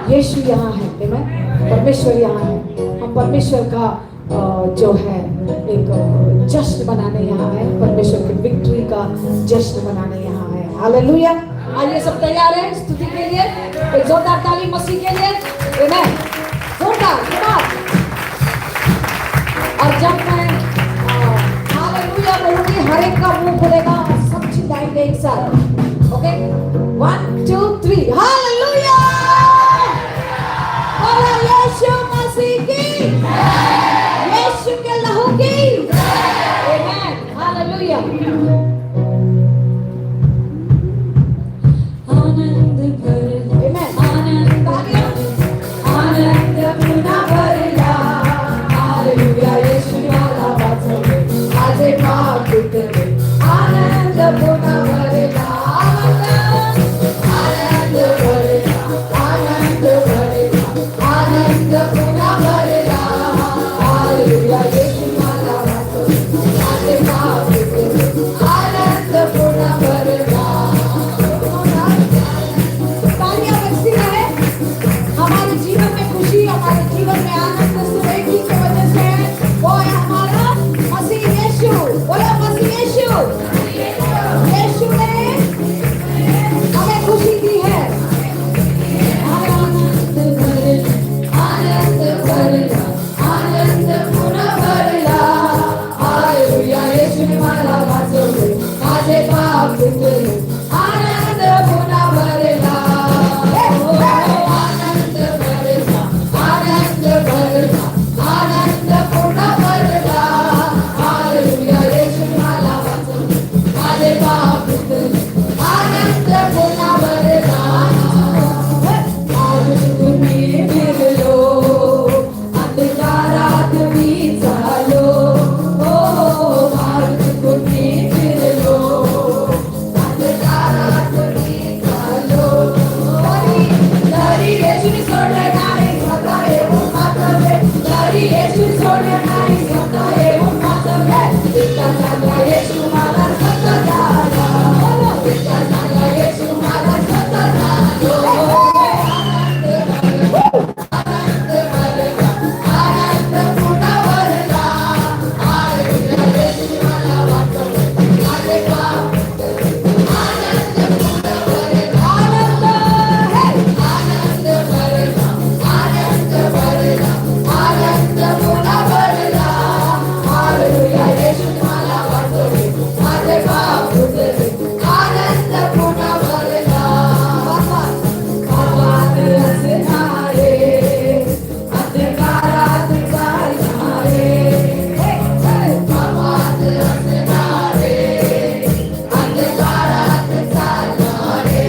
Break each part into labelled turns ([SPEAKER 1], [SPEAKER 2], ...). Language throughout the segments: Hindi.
[SPEAKER 1] यीशु यहाँ है, आमेन। परमेश्वर यहाँ है। हम परमेश्वर का जो है एक जश्न मनाने यहाँ है, परमेश्वर की विक्ट्री का जश्न मनाने यहाँ है। हालेलुया। आइए सब तैयार हैं स्तुति के लिए? एक जोरदार ताली मसीह के लिए, आमेन। जोरदार। और जब मैं हालेलुया बोलूंगी, हर एक का मुंह खुलेगा, सब चिल्लाएंगे एक साथ। Okay, 1 2 3 hallelujah. बोलो यीशु मसीह की, यीशु के लहू की, आमेन। हालेलुया। आनंद भरला, आनंद आनंद पुन्हा भरला। हालेलुया। यीशु मला वाचवले, माझे पाप धुतले, आनंद पुन्हा भरला। आनंद भरला, आनंद भरला, आनंद पुन्हा भरला। हालेलुया। यीशु मला वाचवले, माझे पाप धुतले, आनंद पुन्हा भरला। तालियां बजती रहे। हमारे जीवन में खुशी, हमारे जीवन में आनंद सिर्फ एक ही की वजह से है, वो है हमारा मसीह यीशु। बोलो मसीह यीशु। यीशु ने हमें खुशी दी है। आनंद भरला, आनंद भरला, आनंद पुन्हा भरला। हालेलुया। यीशु ने मला वाचवले, माझे पाप धुतले, आनंद पुन्हा भरला। आनंद भरला, आनंद भरला, आनंद पुन्हा भरला। हालेलुया। यीशु ने मला वाचवले, माझे पाप धुतले, आनंद पुन्हा भरला। आज तुम्ही फिरलो, अंधकारात मी चालो, हो आज तुम्ही फिरलो, अंधकारात मी चालो। तरी येशूने सोडलं नाही, स्वतः येऊन वाचवले, तरी येशू सोडलं नाही, स्वतः येऊन वाचवले। इतका चांगला येशू मला स्वतः झाला, इतका चांगला येशू मला स्वतः झाला। आनंद भरला, आनंद पुन्हा भरला। हालेलुया। येशू मला वाचवले, माझे पाप धुतले, आनंद पुन्हा भरला। आनंद भरला, आनंद भरला, आनंद पुन्हा भरला। हालेलुया। येशू मला वाचवले, माझे पाप धुतले, आनंद पुन्हा भरला। पापात असणारे, अंधकारात चालणारे, पापात असणारे, अंधकारात चालणारे,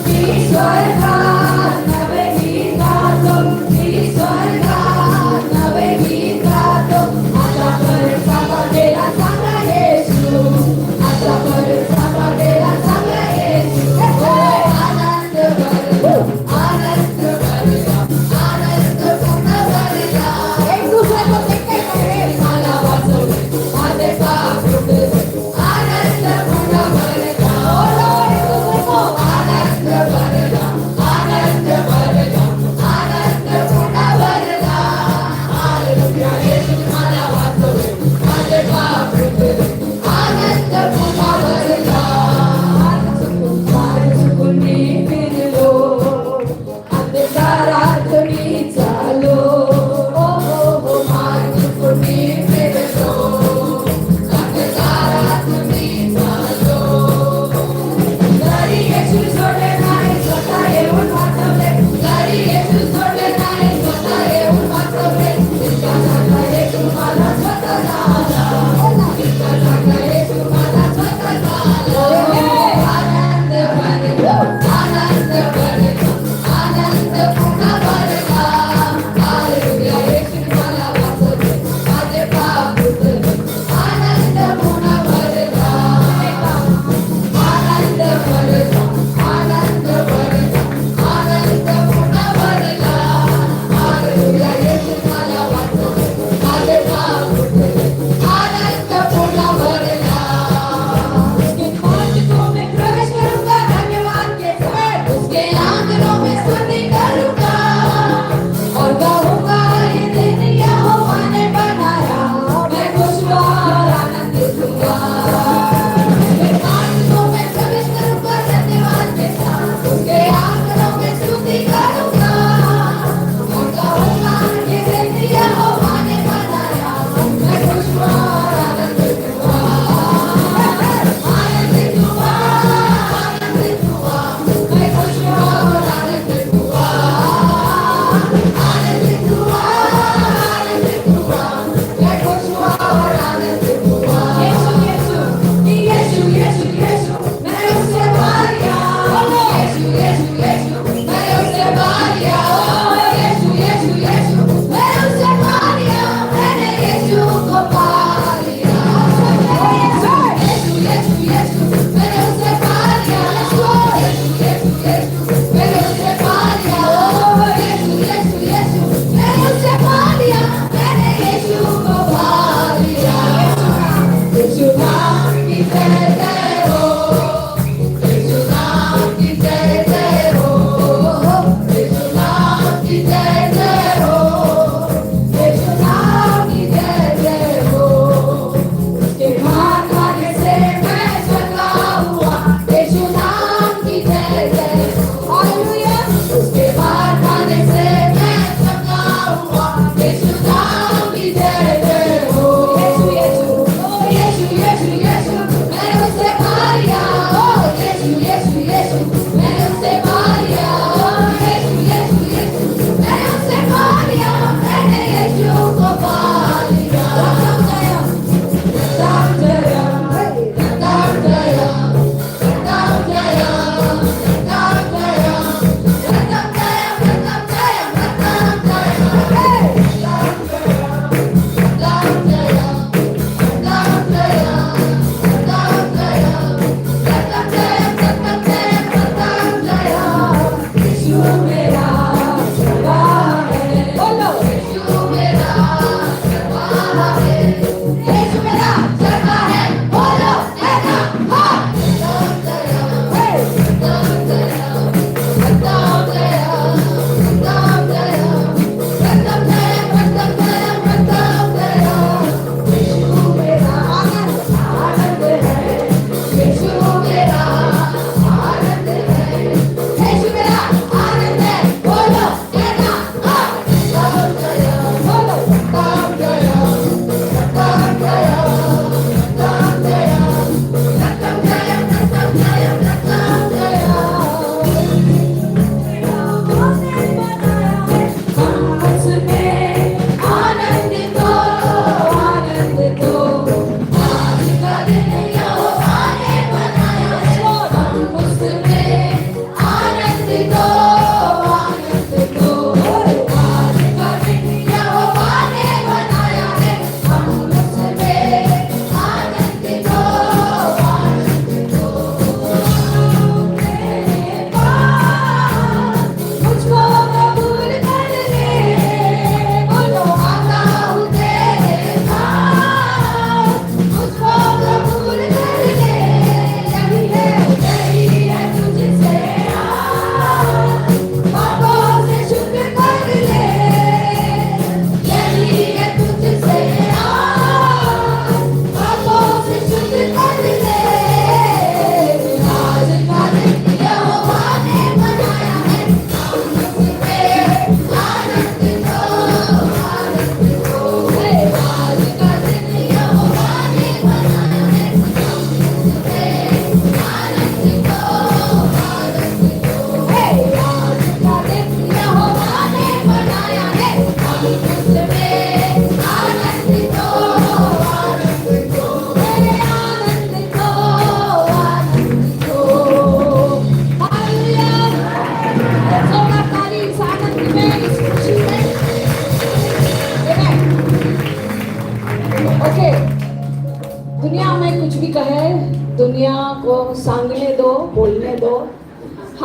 [SPEAKER 1] मी स्वर्गात नवे गीत गातो, मी स्वर्गात नवे गीत गातो। आतापर्यंत सापडलेला चांगला येशू, आतापर्यंत सापडलेला चांगला येशू। आनंद भरला, आनंद भरला, आनंद पुन्हा भरला। एक दूसरे को देखते रहे, मला वाचवले, माझे पाप धुतले, आनंद पुन्हा भरला। बोलो एक दूसरे को, आनंद भरला,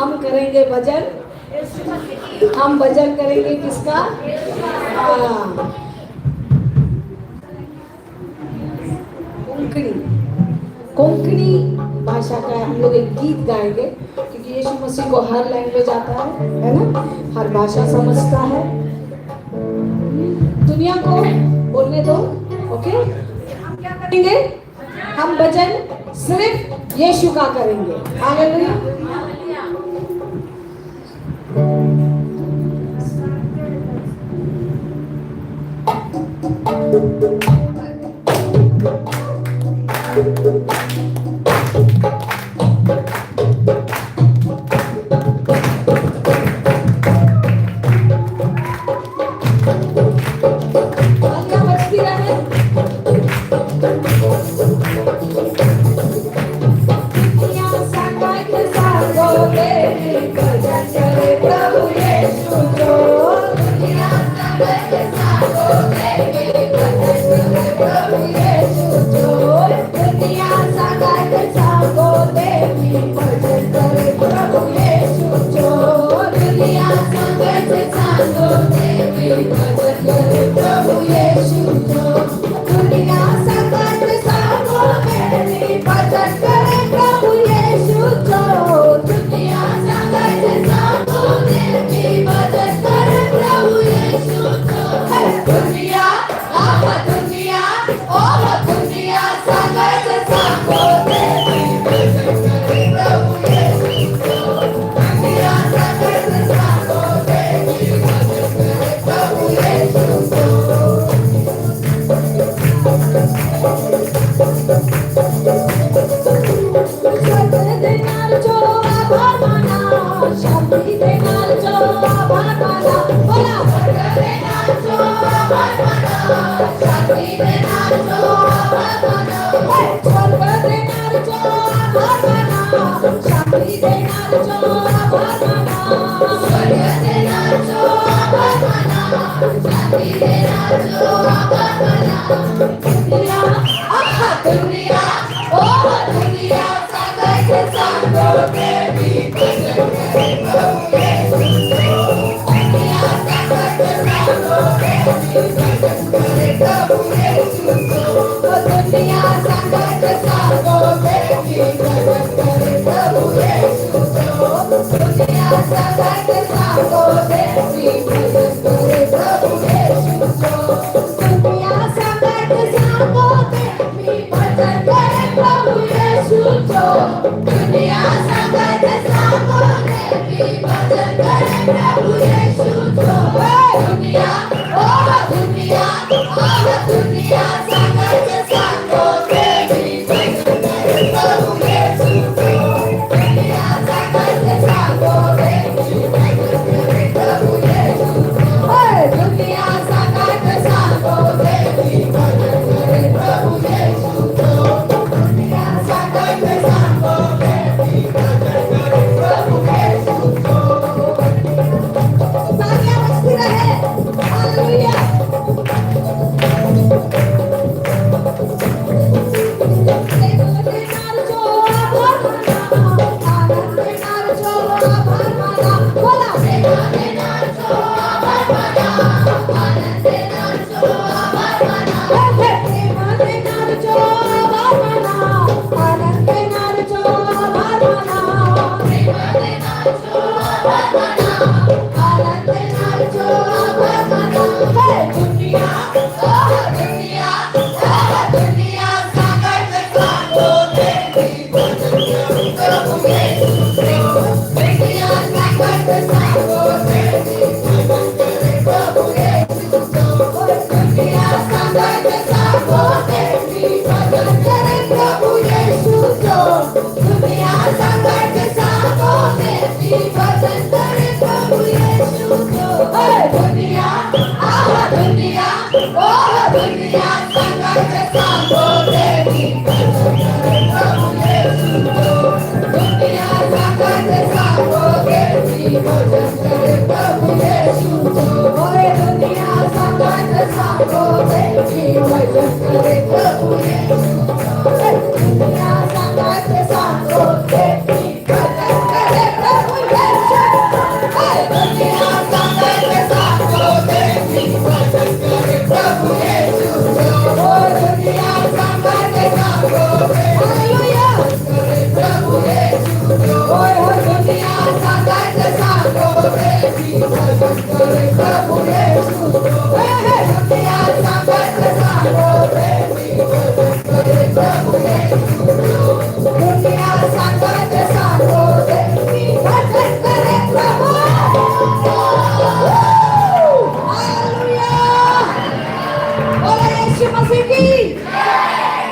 [SPEAKER 1] हम करेंगे भजन, हम भजन करेंगे किसका? कोंकणी, कोंकणी भाषा का हम लोग एक गीत गाएंगे, क्योंकि यीशु मसीह को हर लैंग्वेज आता है ना, हर भाषा समझता है। दुनिया को बोलने दो, ओके? हम क्या करेंगे? हम भजन सिर्फ यीशु का करेंगे। हालेलुया।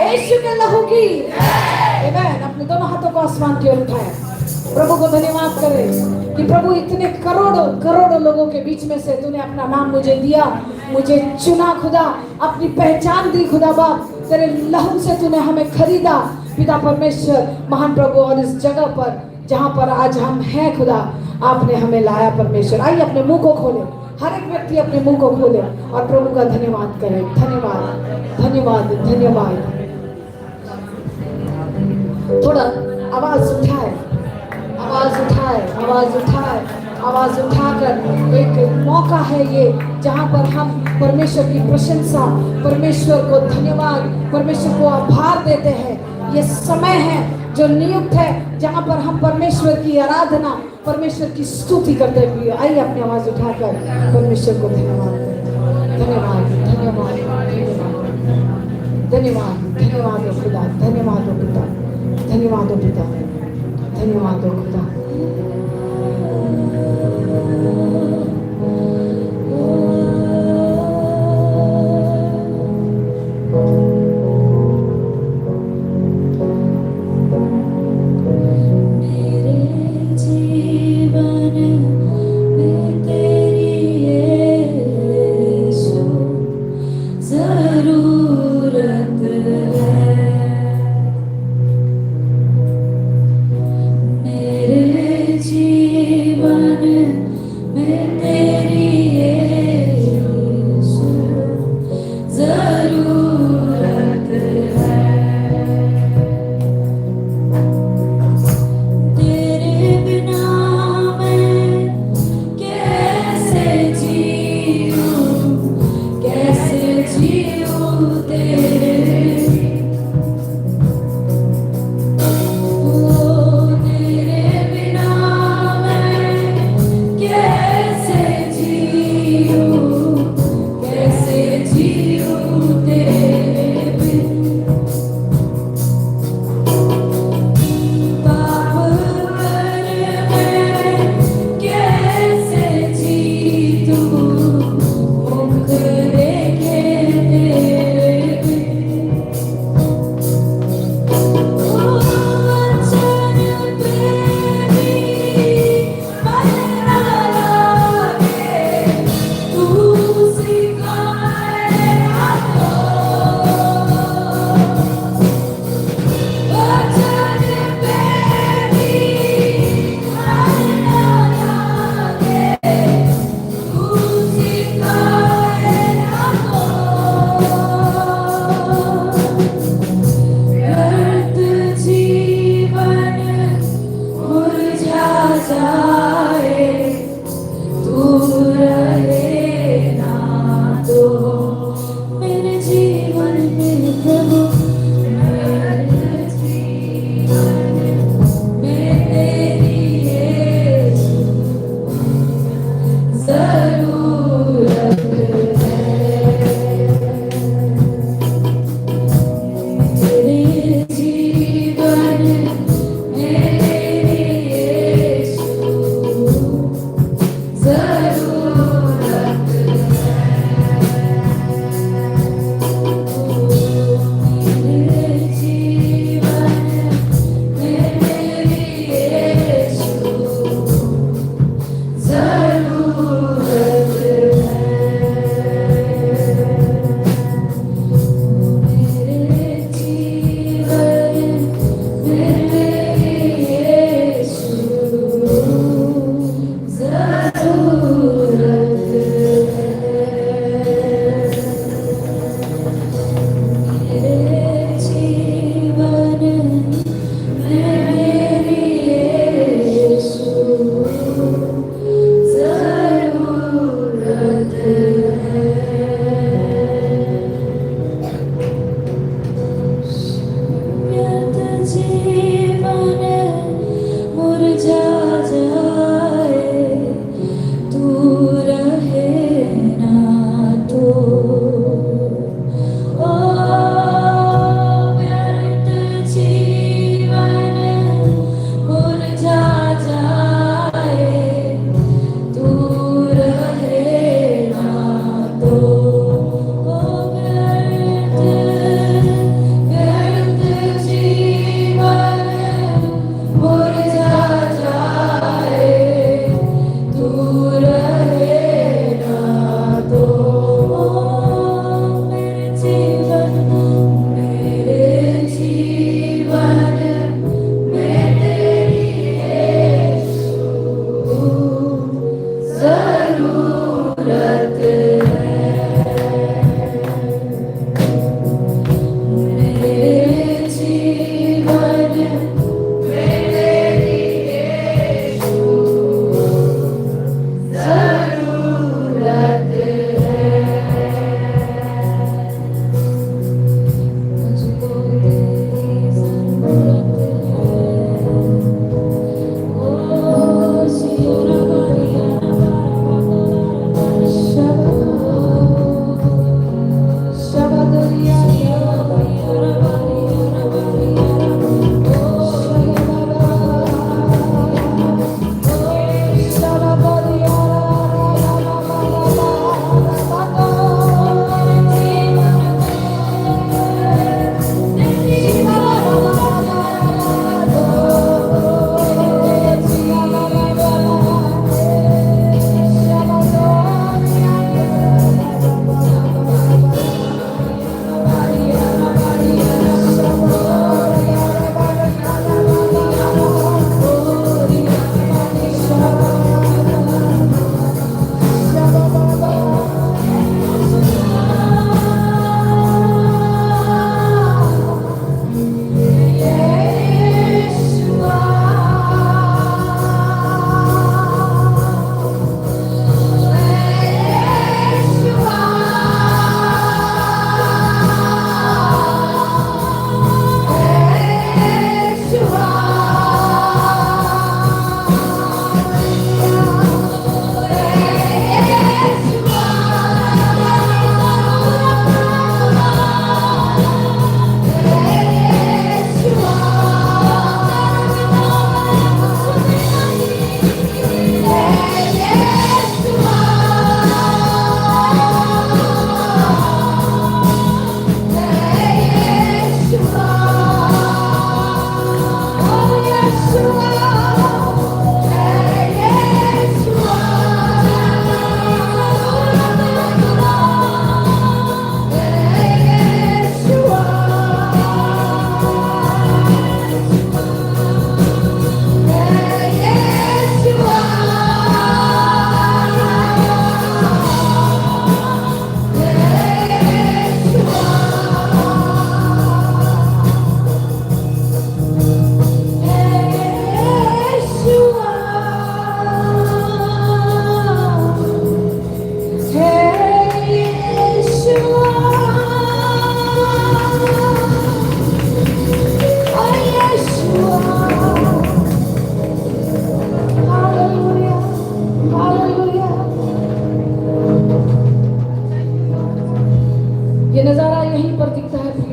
[SPEAKER 1] यीशु के लहू की आमेन। अपने दोनों हाथों को आसमान की ओर उठाएं, प्रभु को धन्यवाद करें कि प्रभु इतने करोड़ों करोड़ों लोगों के बीच में से तूने अपना नाम मुझे दिया, मुझे चुना खुदा, अपनी पहचान दी खुदा बाप, तेरे लहू से तूने हमें खरीदा पिता परमेश्वर महान प्रभु। और इस जगह पर जहाँ पर आज हम हैं खुदा, आपने हमें लाया परमेश्वर। आइए अपने मुंह को खोले, हर एक व्यक्ति अपने मुंह को खोले और प्रभु का धन्यवाद करें। धन्यवाद धन्यवाद धन्यवाद। थोड़ा आवाज उठाए, आवाज उठाए, आवाज उठाए, आवाज उठाकर एक मौका है ये जहाँ पर हम परमेश्वर की प्रशंसा, परमेश्वर को धन्यवाद, परमेश्वर को आभार देते हैं। ये समय है जो नियुक्त है जहाँ पर हम परमेश्वर की आराधना, परमेश्वर की स्तुति करते हुए। आइए अपनी आवाज उठाकर परमेश्वर को धन्यवाद करें। धन्यवाद धन्यवाद धन्यवाद धन्यवाद धन्यवाद हो खुदा, धन्यवाद हो पिता, धन्यवाद हो पिता, धन्यवाद हो खुदा।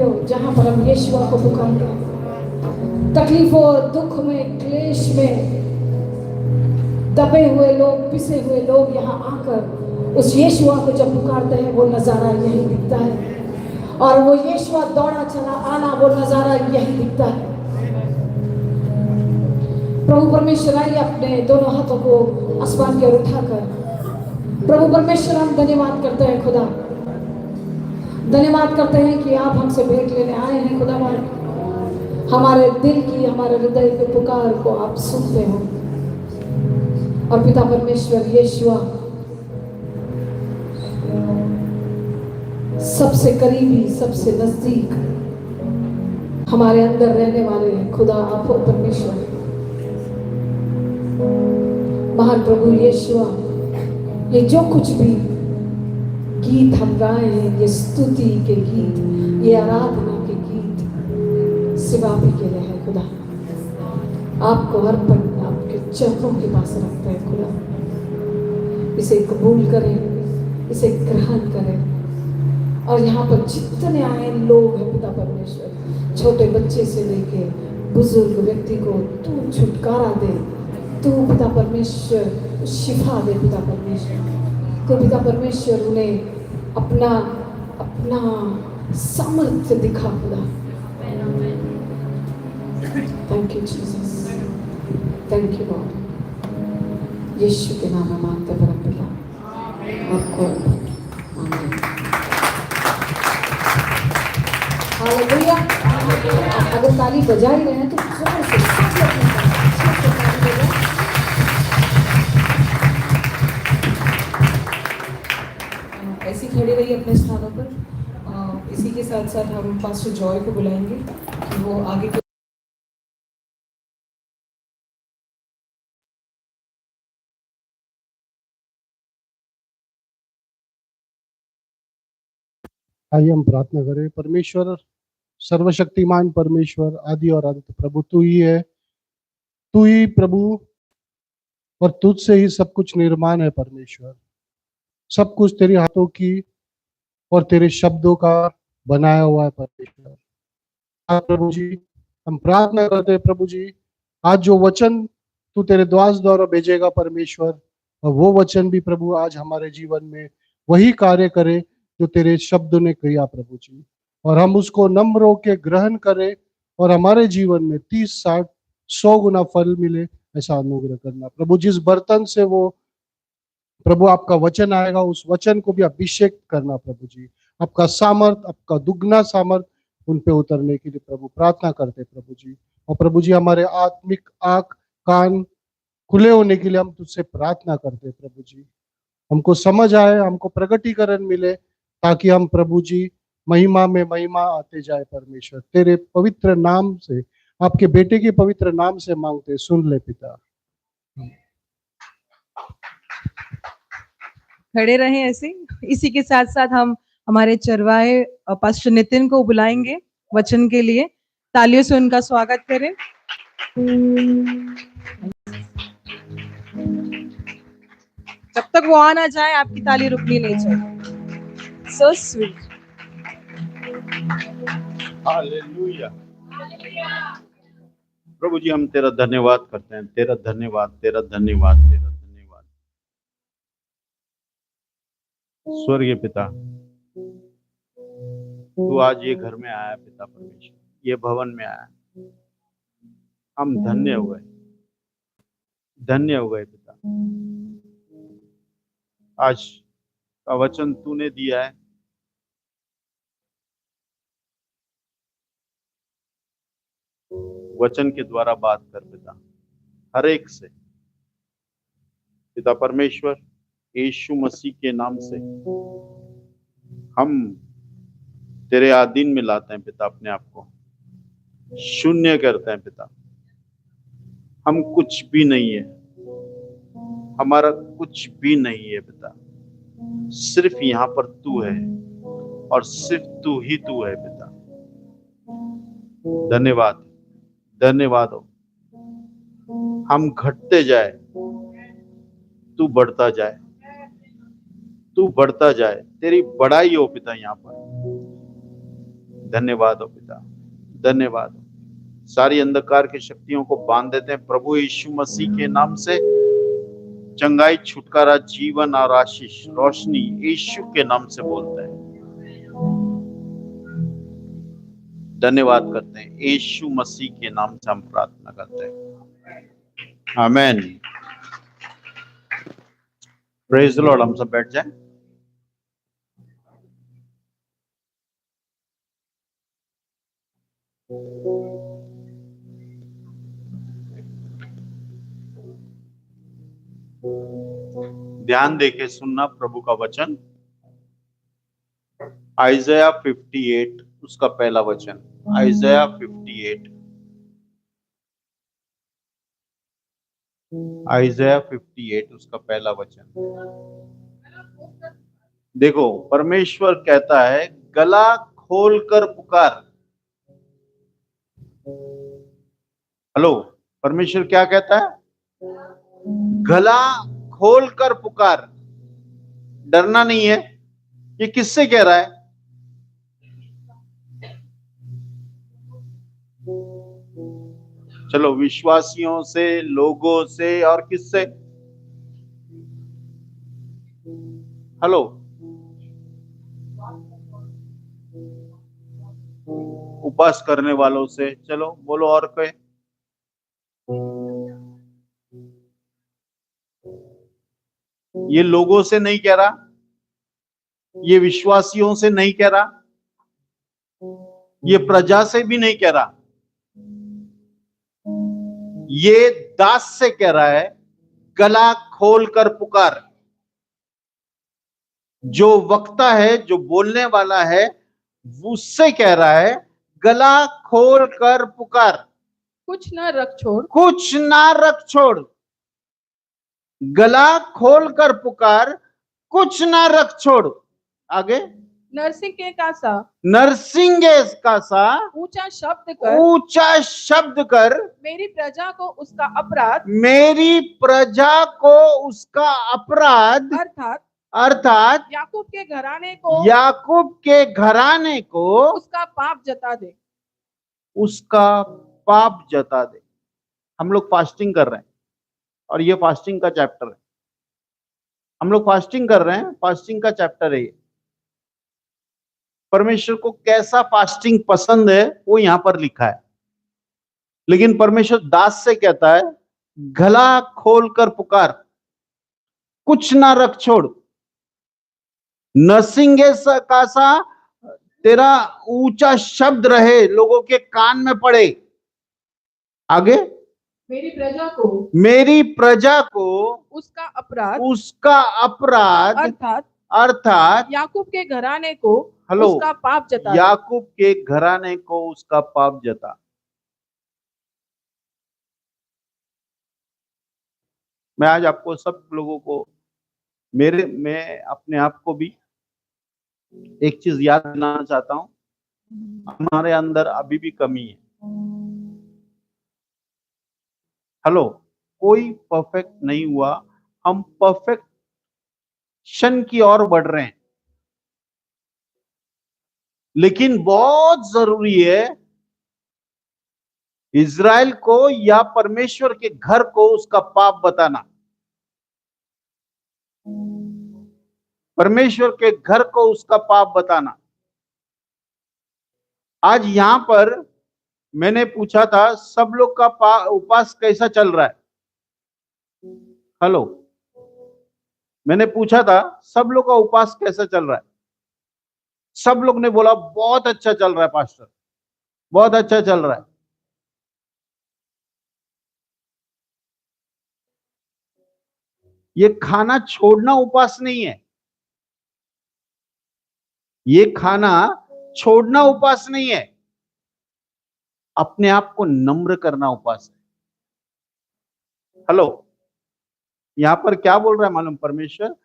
[SPEAKER 1] हो जहां पर हम यीशुआ को पुकारते हैं, तकलीफों दुख में क्लेश में दबे हुए लोग, पिसे हुए लोग यहाँ आकर उस यीशुआ को जब पुकारते हैं वो नजारा यही दिखता है। और वो यीशुआ दौड़ा चला आना, वो नजारा यही दिखता है। प्रभु परमेश्वर आइए अपने दोनों हाथों को आसमान की ओर उठाकर प्रभु परमेश्वर हम धन्यवाद करते हैं खुदा, धन्यवाद करते हैं कि आप हमसे भेंट लेने आए हैं खुदा। हमारे दिल की, हमारे हृदय के पुकार को आप सुनते हो। और पिता परमेश्वर यीशुआ सबसे करीबी, सबसे नजदीक हमारे अंदर रहने वाले हैं खुदा आप हो परमेश्वर। महान प्रभु यीशुआ, ये जो कुछ भी गीत हम गाए हैं, ये स्तुति के गीत, ये आराधना के गीत सिर्फ आप ही के लिए है खुदा। आपको अर्पण आपके चरणों के पास रखते हैं खुदा। इसे कबूल करें, इसे ग्रहण करें। और यहाँ पर जितने आए लोग हैं पिता परमेश्वर, छोटे बच्चे से लेके बुजुर्ग व्यक्ति को तू छुटकारा दे, तू पिता परमेश्वर शिफा दे पिता परमेश्वर। तो पिता परमेश्वर उन्हें अपना अपना सामर्थ्य दिखा खुदा। Thank you Jesus, thank you God. Yeshu के नाम में मांगते परम पिता, आपको आमीन। हालेलुया। अगर ताली बजा ही रहे हैं तो जोर से ऐसी खड़े रहिए अपने स्थानों पर। इसी के साथ साथ हम पास्टर जॉय को बुलाएंगे कि वो आगे के
[SPEAKER 2] आइए हम प्रार्थना करें। परमेश्वर, सर्वशक्तिमान परमेश्वर, आदि और अंत प्रभु तू ही है, तू ही प्रभु, और तुझसे ही सब कुछ निर्माण है परमेश्वर। सब कुछ तेरे हाथों की और तेरे शब्दों का बनाया हुआ है परमेश्वर। आज प्रभु जी हम प्रार्थना करते हैं प्रभु जी, आज जो वचन तू तेरे द्वास द्वारा भेजेगा परमेश्वर, और वो वचन भी प्रभु आज हमारे जीवन में वही कार्य करे जो तेरे शब्द ने किया प्रभु जी। और हम उसको नम्र होकर ग्रहण करें और हमारे जीवन में 30, 60, 100 गुना फल मिले, ऐसा अनुग्रह करना प्रभु। जिस बर्तन से वो प्रभु आपका वचन आएगा, उस वचन को भी अभिषेक करना प्रभु जी। आपका सामर्थ, आपका दुगना सामर्थ उन पे उतरने के लिए प्रभु प्रार्थना करते प्रभु जी। और प्रभु जी हमारे आत्मिक आंख कान खुले होने के लिए हम तुझसे प्रार्थना करते प्रभु जी। हमको समझ आए, हमको प्रगटीकरण मिले, ताकि हम प्रभु जी महिमा में महिमा आते जाए परमेश्वर। तेरे पवित्र नाम से, आपके बेटे के पवित्र नाम से मांगते, सुन ले पिता।
[SPEAKER 3] खड़े रहें ऐसे। इसी के साथ साथ हम हमारे चरवाहे पास्टर नितिन को बुलाएंगे वचन के लिए। तालियों से उनका स्वागत करें। जब तक वो आ ना जाए आपकी ताली रुकनी नहीं चाहिए। So sweet.
[SPEAKER 4] हालेलुया। प्रभु जी हम तेरा धन्यवाद करते हैं, तेरा धन्यवाद, तेरा धन्यवाद, तेरा धन्यवाद। स्वर्गीय पिता, तू आज ये घर में आया पिता परमेश्वर, ये भवन में आया, हम धन्य हो गए, धन्य हो गए पिता। आज का वचन तूने दिया है, वचन के द्वारा बात कर पिता हर एक से पिता परमेश्वर। यीशु मसीह के नाम से हम तेरे आधीन में लाते हैं पिता, अपने आप को शून्य करते हैं पिता। हम कुछ भी नहीं है, हमारा कुछ भी नहीं है पिता, सिर्फ यहाँ पर तू है और सिर्फ तू ही तू है पिता। धन्यवाद, धन्यवाद हो। हम घटते जाए, तू बढ़ता जाए, तू बढ़ता जाए, तेरी बड़ाई हो पिता। यहाँ पर धन्यवाद हो पिता, धन्यवाद हो। सारी अंधकार की शक्तियों को बांध देते हैं प्रभु यीशु मसीह के नाम से। चंगाई, छुटकारा, जीवन और आशीष, रोशनी यीशु के नाम से बोलते हैं। धन्यवाद करते हैं, यीशु मसीह के नाम से हम प्रार्थना करते हैं, आमेन। Praise the Lord. हम सब बैठ जाएं। ध्यान देके सुनना प्रभु का वचन। आइज़ाया 58 उसका पहला वचन। आइज़ाया 58, आइज़ाया 58 उसका पहला वचन। देखो, परमेश्वर कहता है गला खोलकर पुकार। हेलो, परमेश्वर क्या कहता है? गला खोलकर पुकार। डरना नहीं है। ये किससे कह रहा है? चलो, विश्वासियों से, लोगों से, और किससे? हेलो, उपवास करने वालों से। चलो बोलो, और कोई? ये लोगों से नहीं कह रहा, ये विश्वासियों से नहीं कह रहा, ये प्रजा से भी नहीं कह रहा, ये दास से कह रहा है गला खोलकर पुकार। जो वक्ता है, जो बोलने वाला है, उससे कह रहा है गला खोलकर पुकार।
[SPEAKER 3] कुछ न रख छोड़,
[SPEAKER 4] कुछ ना रख छोड़। गला खोलकर पुकार, कुछ ना रख छोड़। आगे,
[SPEAKER 3] नरसिंह का सा,
[SPEAKER 4] नरसिंगे का सा
[SPEAKER 3] ऊंचा शब्द कर,
[SPEAKER 4] ऊंचा शब्द कर,
[SPEAKER 3] मेरी प्रजा को उसका अपराध,
[SPEAKER 4] मेरी प्रजा को उसका अपराध,
[SPEAKER 3] अर्थात
[SPEAKER 4] अर्थात
[SPEAKER 3] याकूब के घराने को,
[SPEAKER 4] याकूब के घराने को
[SPEAKER 3] उसका पाप जता दे।
[SPEAKER 4] उसका पाप जता दे। हम लोग फास्टिंग कर रहे हैं और ये फास्टिंग का चैप्टर है। हम लोग फास्टिंग कर रहे हैं, फास्टिंग का चैप्टर है ये। परमेश्वर को कैसा फास्टिंग पसंद है वो यहां पर लिखा है। लेकिन परमेश्वर दास से कहता है गला खोलकर पुकार, कुछ ना रख छोड़। नरसिंगे का सा तेरा ऊंचा शब्द रहे, लोगों के कान में पड़े। आगे,
[SPEAKER 3] मेरी प्रजा को,
[SPEAKER 4] मेरी प्रजा को
[SPEAKER 3] उसका अपराध,
[SPEAKER 4] उसका अपराध,
[SPEAKER 3] अर्थात
[SPEAKER 4] अर्थात
[SPEAKER 3] याकूब के घराने को,
[SPEAKER 4] हेलो,
[SPEAKER 3] उसका पाप जता दे।
[SPEAKER 4] याकूब के घराने को उसका पाप जता। मैं आज आपको सब लोगों को, मैं अपने आप को भी एक चीज याद दिलाना चाहता हूं। हमारे अंदर अभी भी कमी है। हेलो, कोई परफेक्ट नहीं हुआ। हम परफेक्शन की ओर बढ़ रहे हैं। लेकिन बहुत जरूरी है इज़राइल को या परमेश्वर के घर को उसका पाप बताना। परमेश्वर के घर को उसका पाप बताना। आज यहां पर मैंने पूछा था सब लोग का उपवास कैसा चल रहा है। हेलो, मैंने पूछा था सब लोग का उपवास कैसा चल रहा है। सब लोग ने बोला बहुत अच्छा चल रहा है पास्टर, बहुत अच्छा चल रहा है। ये खाना छोड़ना उपवास नहीं है। ये खाना छोड़ना उपवास नहीं है। अपने आप को नम्र करना उपवास है। हेलो, यहां पर क्या बोल रहा है मालूम? परमेश्वर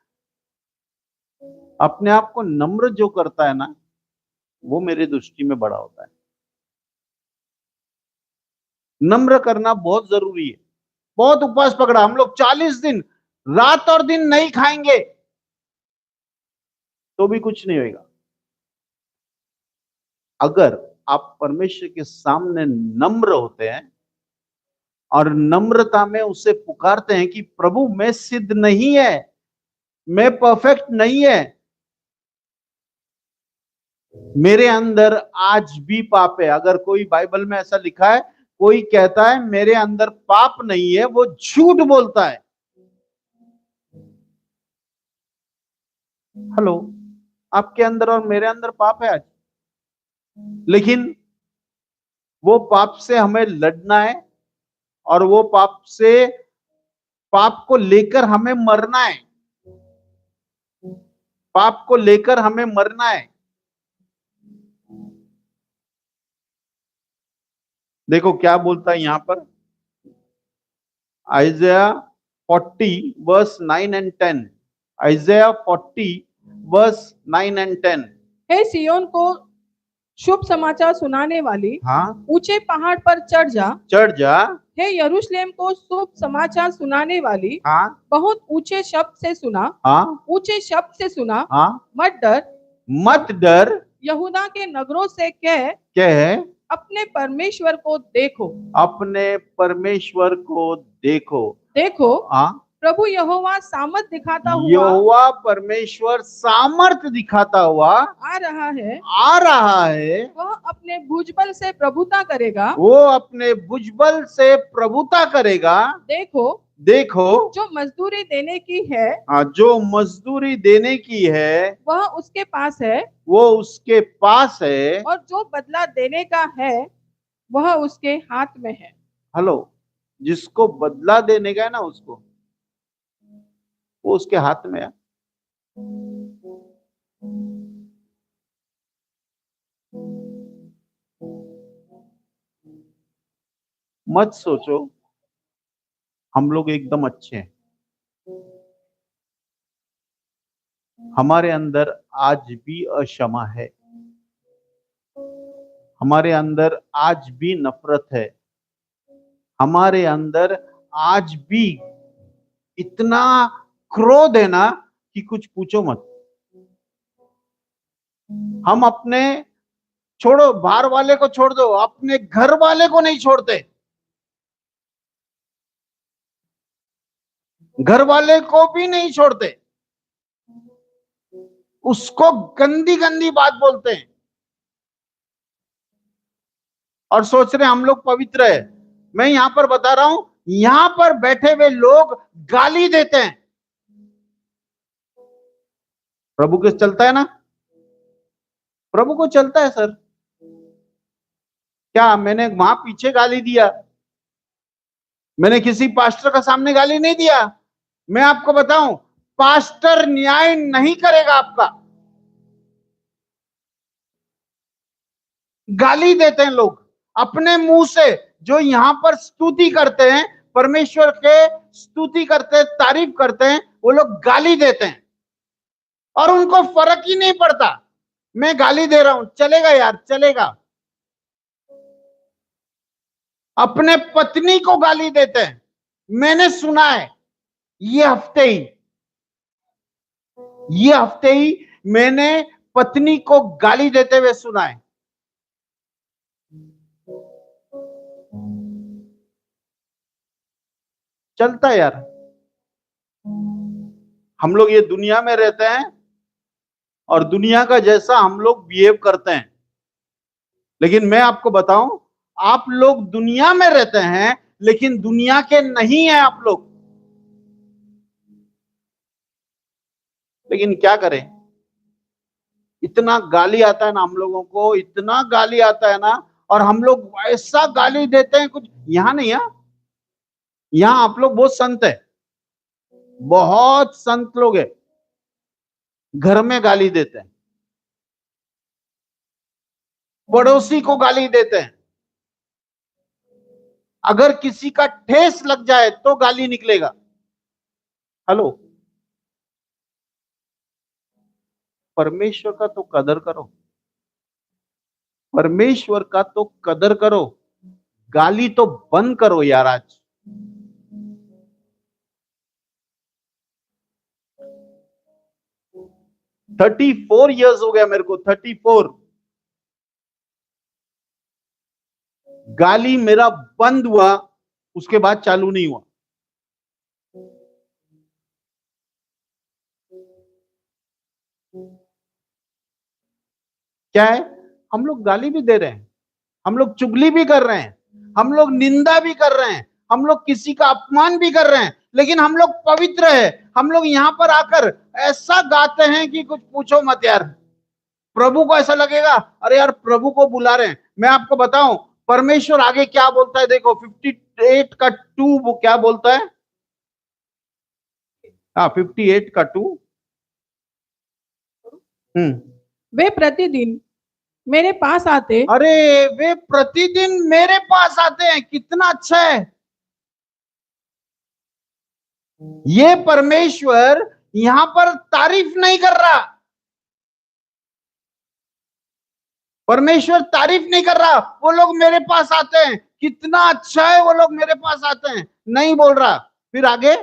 [SPEAKER 4] अपने आप को नम्र जो करता है ना, वो मेरी दृष्टि में बड़ा होता है। नम्र करना बहुत जरूरी है। बहुत उपवास पकड़ा हम लोग, 40 दिन रात और दिन नहीं खाएंगे तो भी कुछ नहीं होगा। अगर आप परमेश्वर के सामने नम्र होते हैं और नम्रता में उसे पुकारते हैं कि प्रभु मैं सिद्ध नहीं है, मैं परफेक्ट नहीं है, मेरे अंदर आज भी पाप है। अगर कोई बाइबल में ऐसा लिखा है, कोई कहता है मेरे अंदर पाप नहीं है, वो झूठ बोलता है। हेलो, आपके अंदर और मेरे अंदर पाप है आज, लेकिन वो पाप से हमें लड़ना है और वो पाप को लेकर हमें मरना है। पाप को लेकर हमें मरना है। देखो क्या बोलता है यहां पर, Isaiah 40 verse 9 and 10। Isaiah 40 verse 9 and 10।
[SPEAKER 5] हे सियोन को शुभ समाचार सुनाने वाली,
[SPEAKER 4] हाँ,
[SPEAKER 5] ऊंचे पहाड़ पर चढ़ जा।
[SPEAKER 4] चढ़ जा।
[SPEAKER 5] हे यरूशलेम को शुभ समाचार सुनाने वाली,
[SPEAKER 4] हाँ,
[SPEAKER 5] बहुत ऊंचे शब्द से सुना।
[SPEAKER 4] हाँ,
[SPEAKER 5] ऊंचे शब्द से सुना,
[SPEAKER 4] हाँ,
[SPEAKER 5] मत डर।
[SPEAKER 4] मत डर।
[SPEAKER 5] यहूदा के नगरों से कह,
[SPEAKER 4] क्या है?
[SPEAKER 5] अपने परमेश्वर को देखो।
[SPEAKER 4] अपने परमेश्वर को देखो।
[SPEAKER 5] देखो,
[SPEAKER 4] हाँ,
[SPEAKER 5] प्रभु यहोवा सामर्थ दिखाता हुआ
[SPEAKER 4] यहोवा परमेश्वर सामर्थ दिखाता हुआ
[SPEAKER 5] आ रहा है।
[SPEAKER 4] आ रहा है।
[SPEAKER 5] वह अपने भुजबल से प्रभुता करेगा।
[SPEAKER 4] वो अपने भुजबल से प्रभुता करेगा।
[SPEAKER 5] देखो,
[SPEAKER 4] देखो,
[SPEAKER 5] जो मजदूरी देने की है
[SPEAKER 4] हाँ, जो मजदूरी देने की है
[SPEAKER 5] वह उसके पास है,
[SPEAKER 4] वो उसके पास है।
[SPEAKER 5] और जो बदला देने का है वह उसके हाथ में है।
[SPEAKER 4] हेलो, जिसको बदला देने का है ना, उसको, वो उसके हाथ में है। मत सोचो हम लोग एकदम अच्छे हैं। हमारे अंदर आज भी अक्षमा है, हमारे अंदर आज भी नफरत है, हमारे अंदर आज भी इतना क्रोध है ना कि कुछ पूछो मत। हम अपने, छोड़ो बाहर वाले को छोड़ दो, अपने घर वाले को नहीं छोड़ते। घर वाले को भी नहीं छोड़ते, उसको गंदी गंदी बात बोलते हैं और सोच रहे हम लोग पवित्र है। मैं यहां पर बता रहा हूं, यहां पर बैठे हुए लोग गाली देते हैं। प्रभु को चलता है ना, प्रभु को चलता है सर। क्या मैंने वहां पीछे गाली दिया? मैंने किसी पास्टर का सामने गाली नहीं दिया। मैं आपको बताऊं, पास्टर न्याय नहीं करेगा आपका। गाली देते हैं लोग अपने मुंह से, जो यहां पर स्तुति करते हैं, परमेश्वर के स्तुति करते हैं, तारीफ करते हैं, वो लोग गाली देते हैं और उनको फर्क ही नहीं पड़ता। मैं गाली दे रहा हूं, चलेगा यार, चलेगा। अपने पत्नी को गाली देते हैं। मैंने सुना है ये हफ्ते ही मैंने पत्नी को गाली देते हुए सुना है। चलता है यार। हम लोग ये दुनिया में रहते हैं और दुनिया का जैसा हम लोग बिहेव करते हैं। लेकिन मैं आपको बताऊं, आप लोग दुनिया में रहते हैं लेकिन दुनिया के नहीं है आप लोग। लेकिन क्या करें, इतना गाली आता है ना हम लोगों को, इतना गाली आता है ना, और हम लोग ऐसा गाली देते हैं कुछ यहां नहीं है। यहां आप लोग बहुत संत है, बहुत संत लोग है, घर में गाली देते हैं, पड़ोसी को गाली देते हैं, अगर किसी का ठेस लग जाए तो गाली निकलेगा। हेलो, परमेश्वर का तो कदर करो, परमेश्वर का तो कदर करो, गाली तो बंद करो यार। आज 34 इयर्स हो गया मेरे को, 34। गाली मेरा बंद हुआ, उसके बाद चालू नहीं हुआ। क्या है? हम लोग गाली भी दे रहे हैं, हम लोग चुगली भी कर रहे हैं, हम लोग निंदा भी कर रहे हैं, हम लोग किसी का अपमान भी कर रहे हैं, लेकिन हम लोग पवित्र है। हम लोग यहां पर आकर ऐसा गाते हैं कि कुछ पूछो मत यार। प्रभु को ऐसा लगेगा, अरे यार प्रभु को बुला रहे हैं। मैं आपको बताऊं परमेश्वर आगे क्या बोलता है, देखो 58 का 2 वो क्या बोलता है। हाँ 58 का 2।
[SPEAKER 5] वे प्रतिदिन मेरे पास आते
[SPEAKER 4] अरे वे प्रतिदिन मेरे पास आते हैं, कितना अच्छा है। ये परमेश्वर यहां पर तारीफ नहीं कर रहा, परमेश्वर तारीफ नहीं कर रहा। वो लोग मेरे पास आते हैं, कितना अच्छा है, वो लोग मेरे पास आते हैं, नहीं बोल रहा। फिर आगे,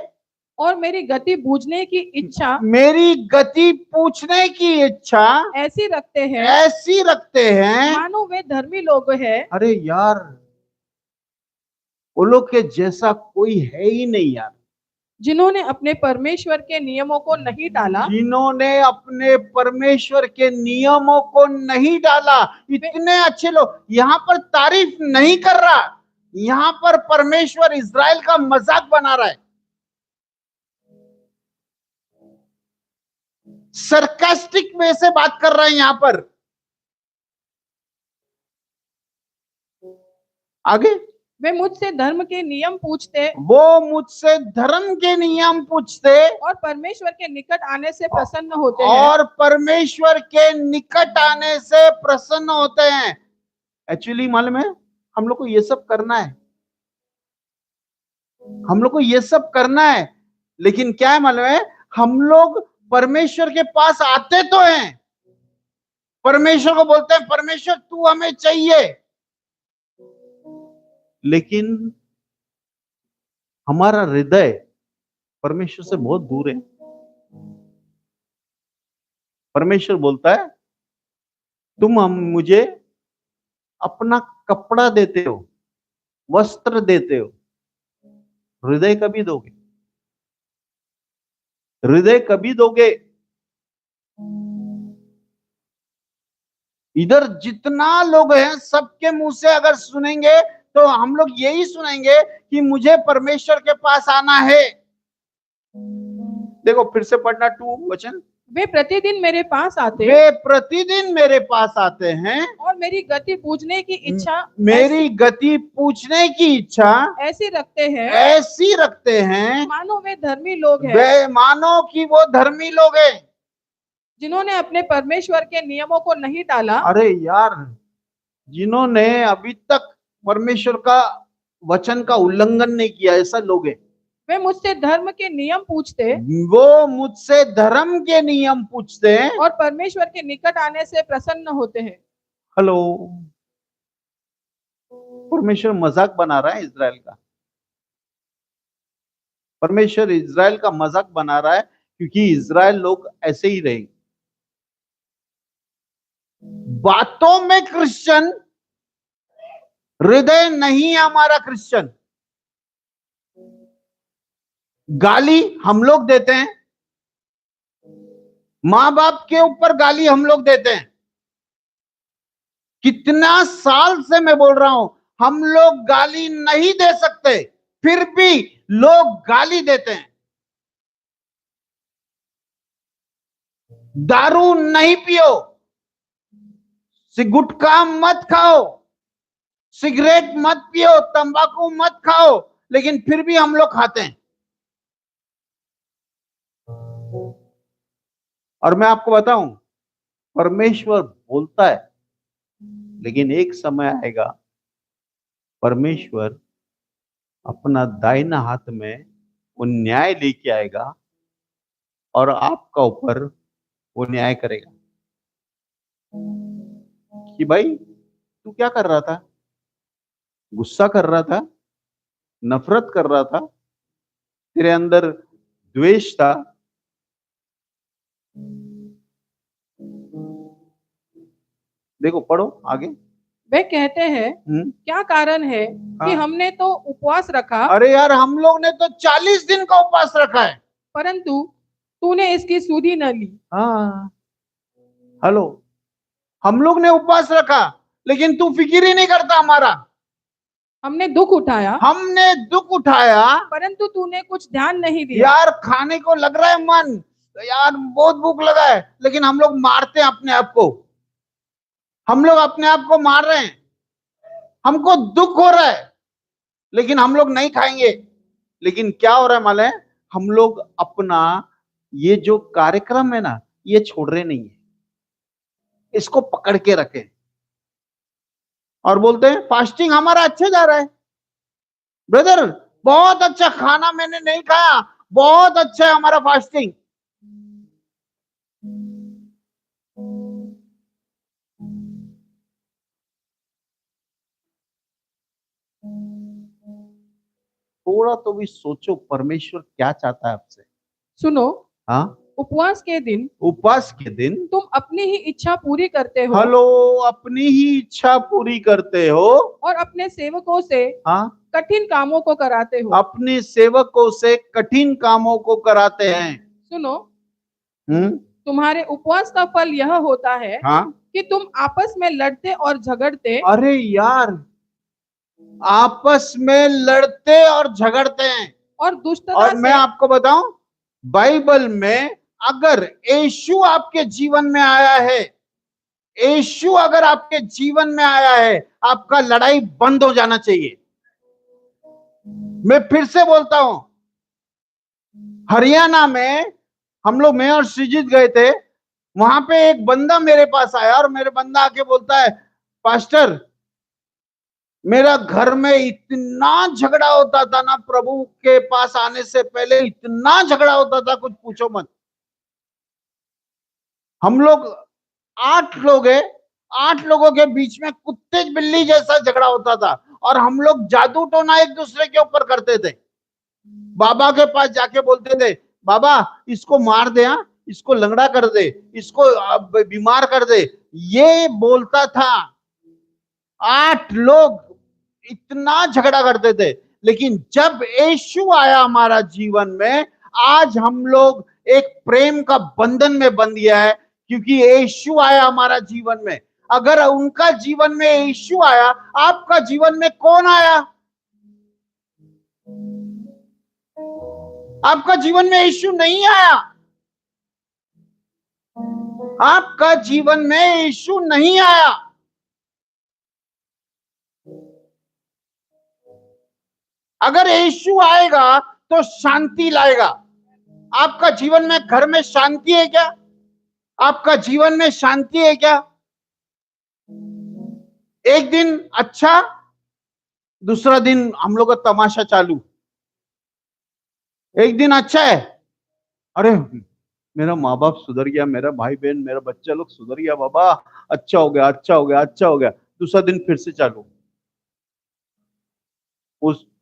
[SPEAKER 5] और मेरी गति बूझने की इच्छा
[SPEAKER 4] मेरी गति पूछने की इच्छा
[SPEAKER 5] ऐसी रखते हैं
[SPEAKER 4] ऐसी रखते हैं।
[SPEAKER 5] मानो वे धर्मी लोग हैं,
[SPEAKER 4] अरे यार वो लोग के जैसा कोई है ही नहीं यार,
[SPEAKER 5] जिन्होंने अपने परमेश्वर के नियमों को नहीं डाला,
[SPEAKER 4] जिन्होंने अपने परमेश्वर के नियमों को नहीं डाला। इतने अच्छे लोग। यहां पर तारीफ नहीं कर रहा, यहां पर परमेश्वर इज़राइल का मजाक बना रहा है, सरकास्टिक वे से बात कर रहा है यहां पर। आगे,
[SPEAKER 5] वे मुझसे धर्म के नियम पूछते
[SPEAKER 4] वो मुझसे धर्म के नियम पूछते
[SPEAKER 5] और परमेश्वर के निकट आने से प्रसन्न होते हैं।
[SPEAKER 4] और परमेश्वर के निकट आने से प्रसन्न होते हैं। एक्चुअली मालूम है, हम लोग को ये सब करना है, हम लोग को ये सब करना है, लेकिन क्या है मालूम है, हम लोग परमेश्वर के पास आते तो हैं, परमेश्वर को बोलते हैं परमेश्वर तू हमें चाहिए, लेकिन हमारा हृदय परमेश्वर से बहुत दूर है। परमेश्वर बोलता है तुम मुझे अपना कपड़ा देते हो, वस्त्र देते हो, हृदय कभी दोगे? हृदय कभी दोगे? इधर जितना लोग हैं सबके मुंह से अगर सुनेंगे तो हम लोग यही सुनेंगे कि मुझे परमेश्वर के पास आना है। देखो फिर से पढ़ना 2 वचन।
[SPEAKER 5] वे प्रतिदिन मेरे पास आते
[SPEAKER 4] वे प्रतिदिन मेरे पास आते हैं
[SPEAKER 5] और मेरी गति पूछने की इच्छा
[SPEAKER 4] मेरी गति पूछने की इच्छा
[SPEAKER 5] ऐसी रखते हैं
[SPEAKER 4] ऐसी रखते हैं
[SPEAKER 5] मानो वे धर्मी लोग हैं,
[SPEAKER 4] वे मानो कि वो धर्मी लोग हैं,
[SPEAKER 5] जिन्होंने अपने परमेश्वर के नियमों को नहीं डाला।
[SPEAKER 4] अरे यार जिन्होंने अभी तक परमेश्वर का वचन का उल्लंघन नहीं किया, ऐसा लोग हैं।
[SPEAKER 5] वे मुझसे धर्म के नियम पूछते
[SPEAKER 4] वो मुझसे धर्म के नियम पूछते हैं
[SPEAKER 5] और परमेश्वर के निकट आने से प्रसन्न होते हैं।
[SPEAKER 4] हेलो, परमेश्वर मजाक बना रहा है इज़राइल का, परमेश्वर इज़राइल का मजाक बना रहा है, क्योंकि इज़राइल लोग ऐसे ही रहेंगे, बातों में क्रिश्चियन, हृदय नहीं है हमारा क्रिश्चियन। गाली हम लोग देते हैं, मां बाप के ऊपर गाली हम लोग देते हैं। कितना साल से मैं बोल रहा हूं हम लोग गाली नहीं दे सकते, फिर भी लोग गाली देते हैं। दारू नहीं पियो, गुटखा मत खाओ, सिगरेट मत पियो, तंबाकू मत खाओ, लेकिन फिर भी हम लोग खाते हैं। और मैं आपको बताऊं परमेश्वर बोलता है, लेकिन एक समय आएगा परमेश्वर अपना दाहिना हाथ में वो न्याय लेके आएगा और आपका ऊपर वो न्याय करेगा कि भाई तू क्या कर रहा था, गुस्सा कर रहा था, नफरत कर रहा था, तेरे अंदर द्वेष था, देखो पढ़ो आगे
[SPEAKER 5] वे कहते हैं, क्या कारण है कि
[SPEAKER 4] हाँ।
[SPEAKER 5] हमने तो उपवास रखा,
[SPEAKER 4] अरे यार, हम लोग ने तो 40 दिन का उपवास रखा है।
[SPEAKER 5] परंतु तूने इसकी सुधि न ली।
[SPEAKER 4] हाँ, हेलो, हम लोग ने उपवास रखा, लेकिन तू फिक्र ही नहीं करता हमारा।
[SPEAKER 5] हमने दुख उठाया,
[SPEAKER 4] हमने दुख उठाया,
[SPEAKER 5] परंतु तूने कुछ ध्यान नहीं दिया।
[SPEAKER 4] यार खाने को लग रहा है मन, तो यार बहुत भूख लगा है, लेकिन हम लोग मारते हैं अपने आप को। हम लोग अपने आप को मार रहे हैं। हमको दुख हो रहा है, लेकिन हम लोग नहीं खाएंगे। लेकिन क्या हो रहा है मालूम है? हम लोग अपना ये जो कार्यक्रम है ना, ये छोड़ रहे नहीं है, इसको पकड़ के रखे और बोलते हैं फास्टिंग हमारा अच्छा जा रहा है। ब्रदर, बहुत अच्छा खाना मैंने नहीं खाया, बहुत अच्छा है हमारा फास्टिंग। थोड़ा तो भी सोचो, परमेश्वर क्या चाहता है आपसे।
[SPEAKER 5] सुनो,
[SPEAKER 4] हाँ,
[SPEAKER 5] उपवास के दिन
[SPEAKER 4] उपवास के दिन
[SPEAKER 5] तुम अपनी ही इच्छा पूरी करते हो,
[SPEAKER 4] हेलो, अपनी ही इच्छा पूरी करते हो
[SPEAKER 5] और अपने सेवकों से
[SPEAKER 4] हाँ,
[SPEAKER 5] कठिन कामों को कराते हो।
[SPEAKER 4] अपने सेवकों से कठिन कामों को कराते हैं।
[SPEAKER 5] सुनो,
[SPEAKER 4] हम्म,
[SPEAKER 5] तुम्हारे उपवास का फल यह होता है
[SPEAKER 4] हाँ।
[SPEAKER 5] कि तुम आपस में लड़ते और झगड़ते,
[SPEAKER 4] अरे यार, आपस में लड़ते और झगड़ते हैं।
[SPEAKER 5] और दुष्टता
[SPEAKER 4] और मैं
[SPEAKER 5] से
[SPEAKER 4] आपको बताऊं, बाइबल में अगर यीशु आपके जीवन में आया है, यीशु अगर आपके जीवन में आया है, आपका लड़ाई बंद हो जाना चाहिए। मैं फिर से बोलता हूं, हरियाणा में हम लोग, मैं और श्रीजीत गए थे, वहां पे एक बंदा मेरे पास आया और मेरे बंदा आके बोलता है, पास्टर मेरा घर में इतना झगड़ा होता था ना, प्रभु के पास आने से पहले इतना झगड़ा होता था, कुछ पूछो मत। हम लोग 8 लोग हैं, 8 लोगों के बीच में कुत्ते बिल्ली जैसा झगड़ा होता था, और हम लोग जादू टोना एक दूसरे के ऊपर करते थे। बाबा के पास जाके बोलते थे, बाबा इसको मार दे, इसको लंगड़ा कर दे, इसको बीमार कर दे, ये बोलता था। 8 लोग इतना झगड़ा करते थे, लेकिन जब यीशु आया हमारा जीवन में, आज हम लोग एक प्रेम का बंधन में बंध गया है, क्योंकि यीशु आया हमारा जीवन में। अगर उनका जीवन में यीशु आया, आपका जीवन में कौन आया? आपका जीवन में यीशु नहीं आया। आपका जीवन में यीशु नहीं आया। अगर यीशु आएगा तो शांति लाएगा। आपका जीवन में, घर में शांति है क्या? आपका जीवन में शांति है क्या? एक दिन अच्छा, दूसरा दिन हम लोग का तमाशा चालू। एक दिन अच्छा है, अरे मेरा माँ बाप सुधर गया, मेरा भाई बहन, मेरा बच्चा लोग सुधर गया, बाबा अच्छा हो गया, अच्छा हो गया, अच्छा हो गया। दूसरा दिन फिर से चालू।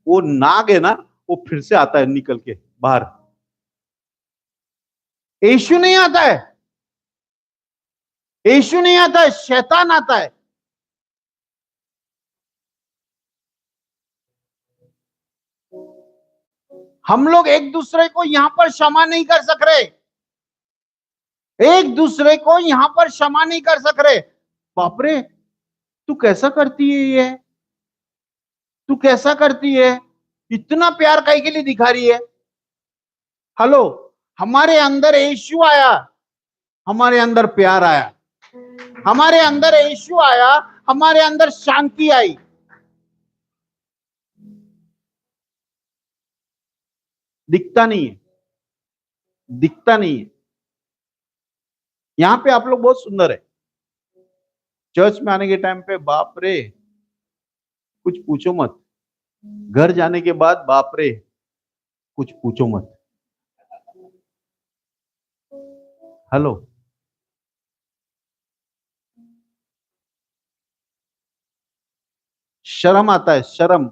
[SPEAKER 4] वो नाग है ना, वो फिर से आता है निकल के बाहर। यीशु नहीं आता है, यीशु नहीं आता है, शैतान आता है। हम लोग एक दूसरे को यहां पर क्षमा नहीं कर सक रहे, एक दूसरे को यहां पर क्षमा नहीं कर सक रहे। बाप रे, तू कैसा करती है ये, तू कैसा करती है, इतना प्यार काहे के लिए दिखा रही है? हेलो, हमारे अंदर यीशु आया, हमारे अंदर प्यार आया, हमारे अंदर यीशु आया, हमारे अंदर शांति आई। दिखता नहीं है, दिखता नहीं है। यहां पे आप लोग बहुत सुंदर है, चर्च में आने के टाइम पे बाप रे कुछ पूछो मत, घर जाने के बाद बाप रे कुछ पूछो मत। हेलो, शर्म आता है, शर्म।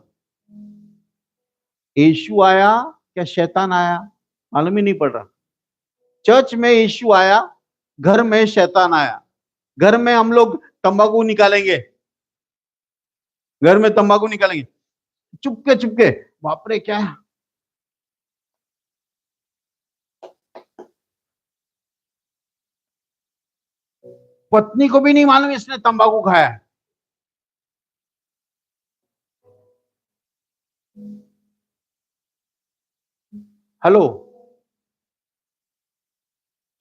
[SPEAKER 4] यीशु आया क्या शैतान आया, मालूम ही नहीं पड़ रहा। चर्च में यीशु आया, घर में शैतान आया। घर में हम लोग तंबाकू निकालेंगे, घर में तंबाकू निकालेंगे चुपके चुपके, बाप रे क्या है। पत्नी को भी नहीं मालूम इसने तंबाकू खाया है। हेलो,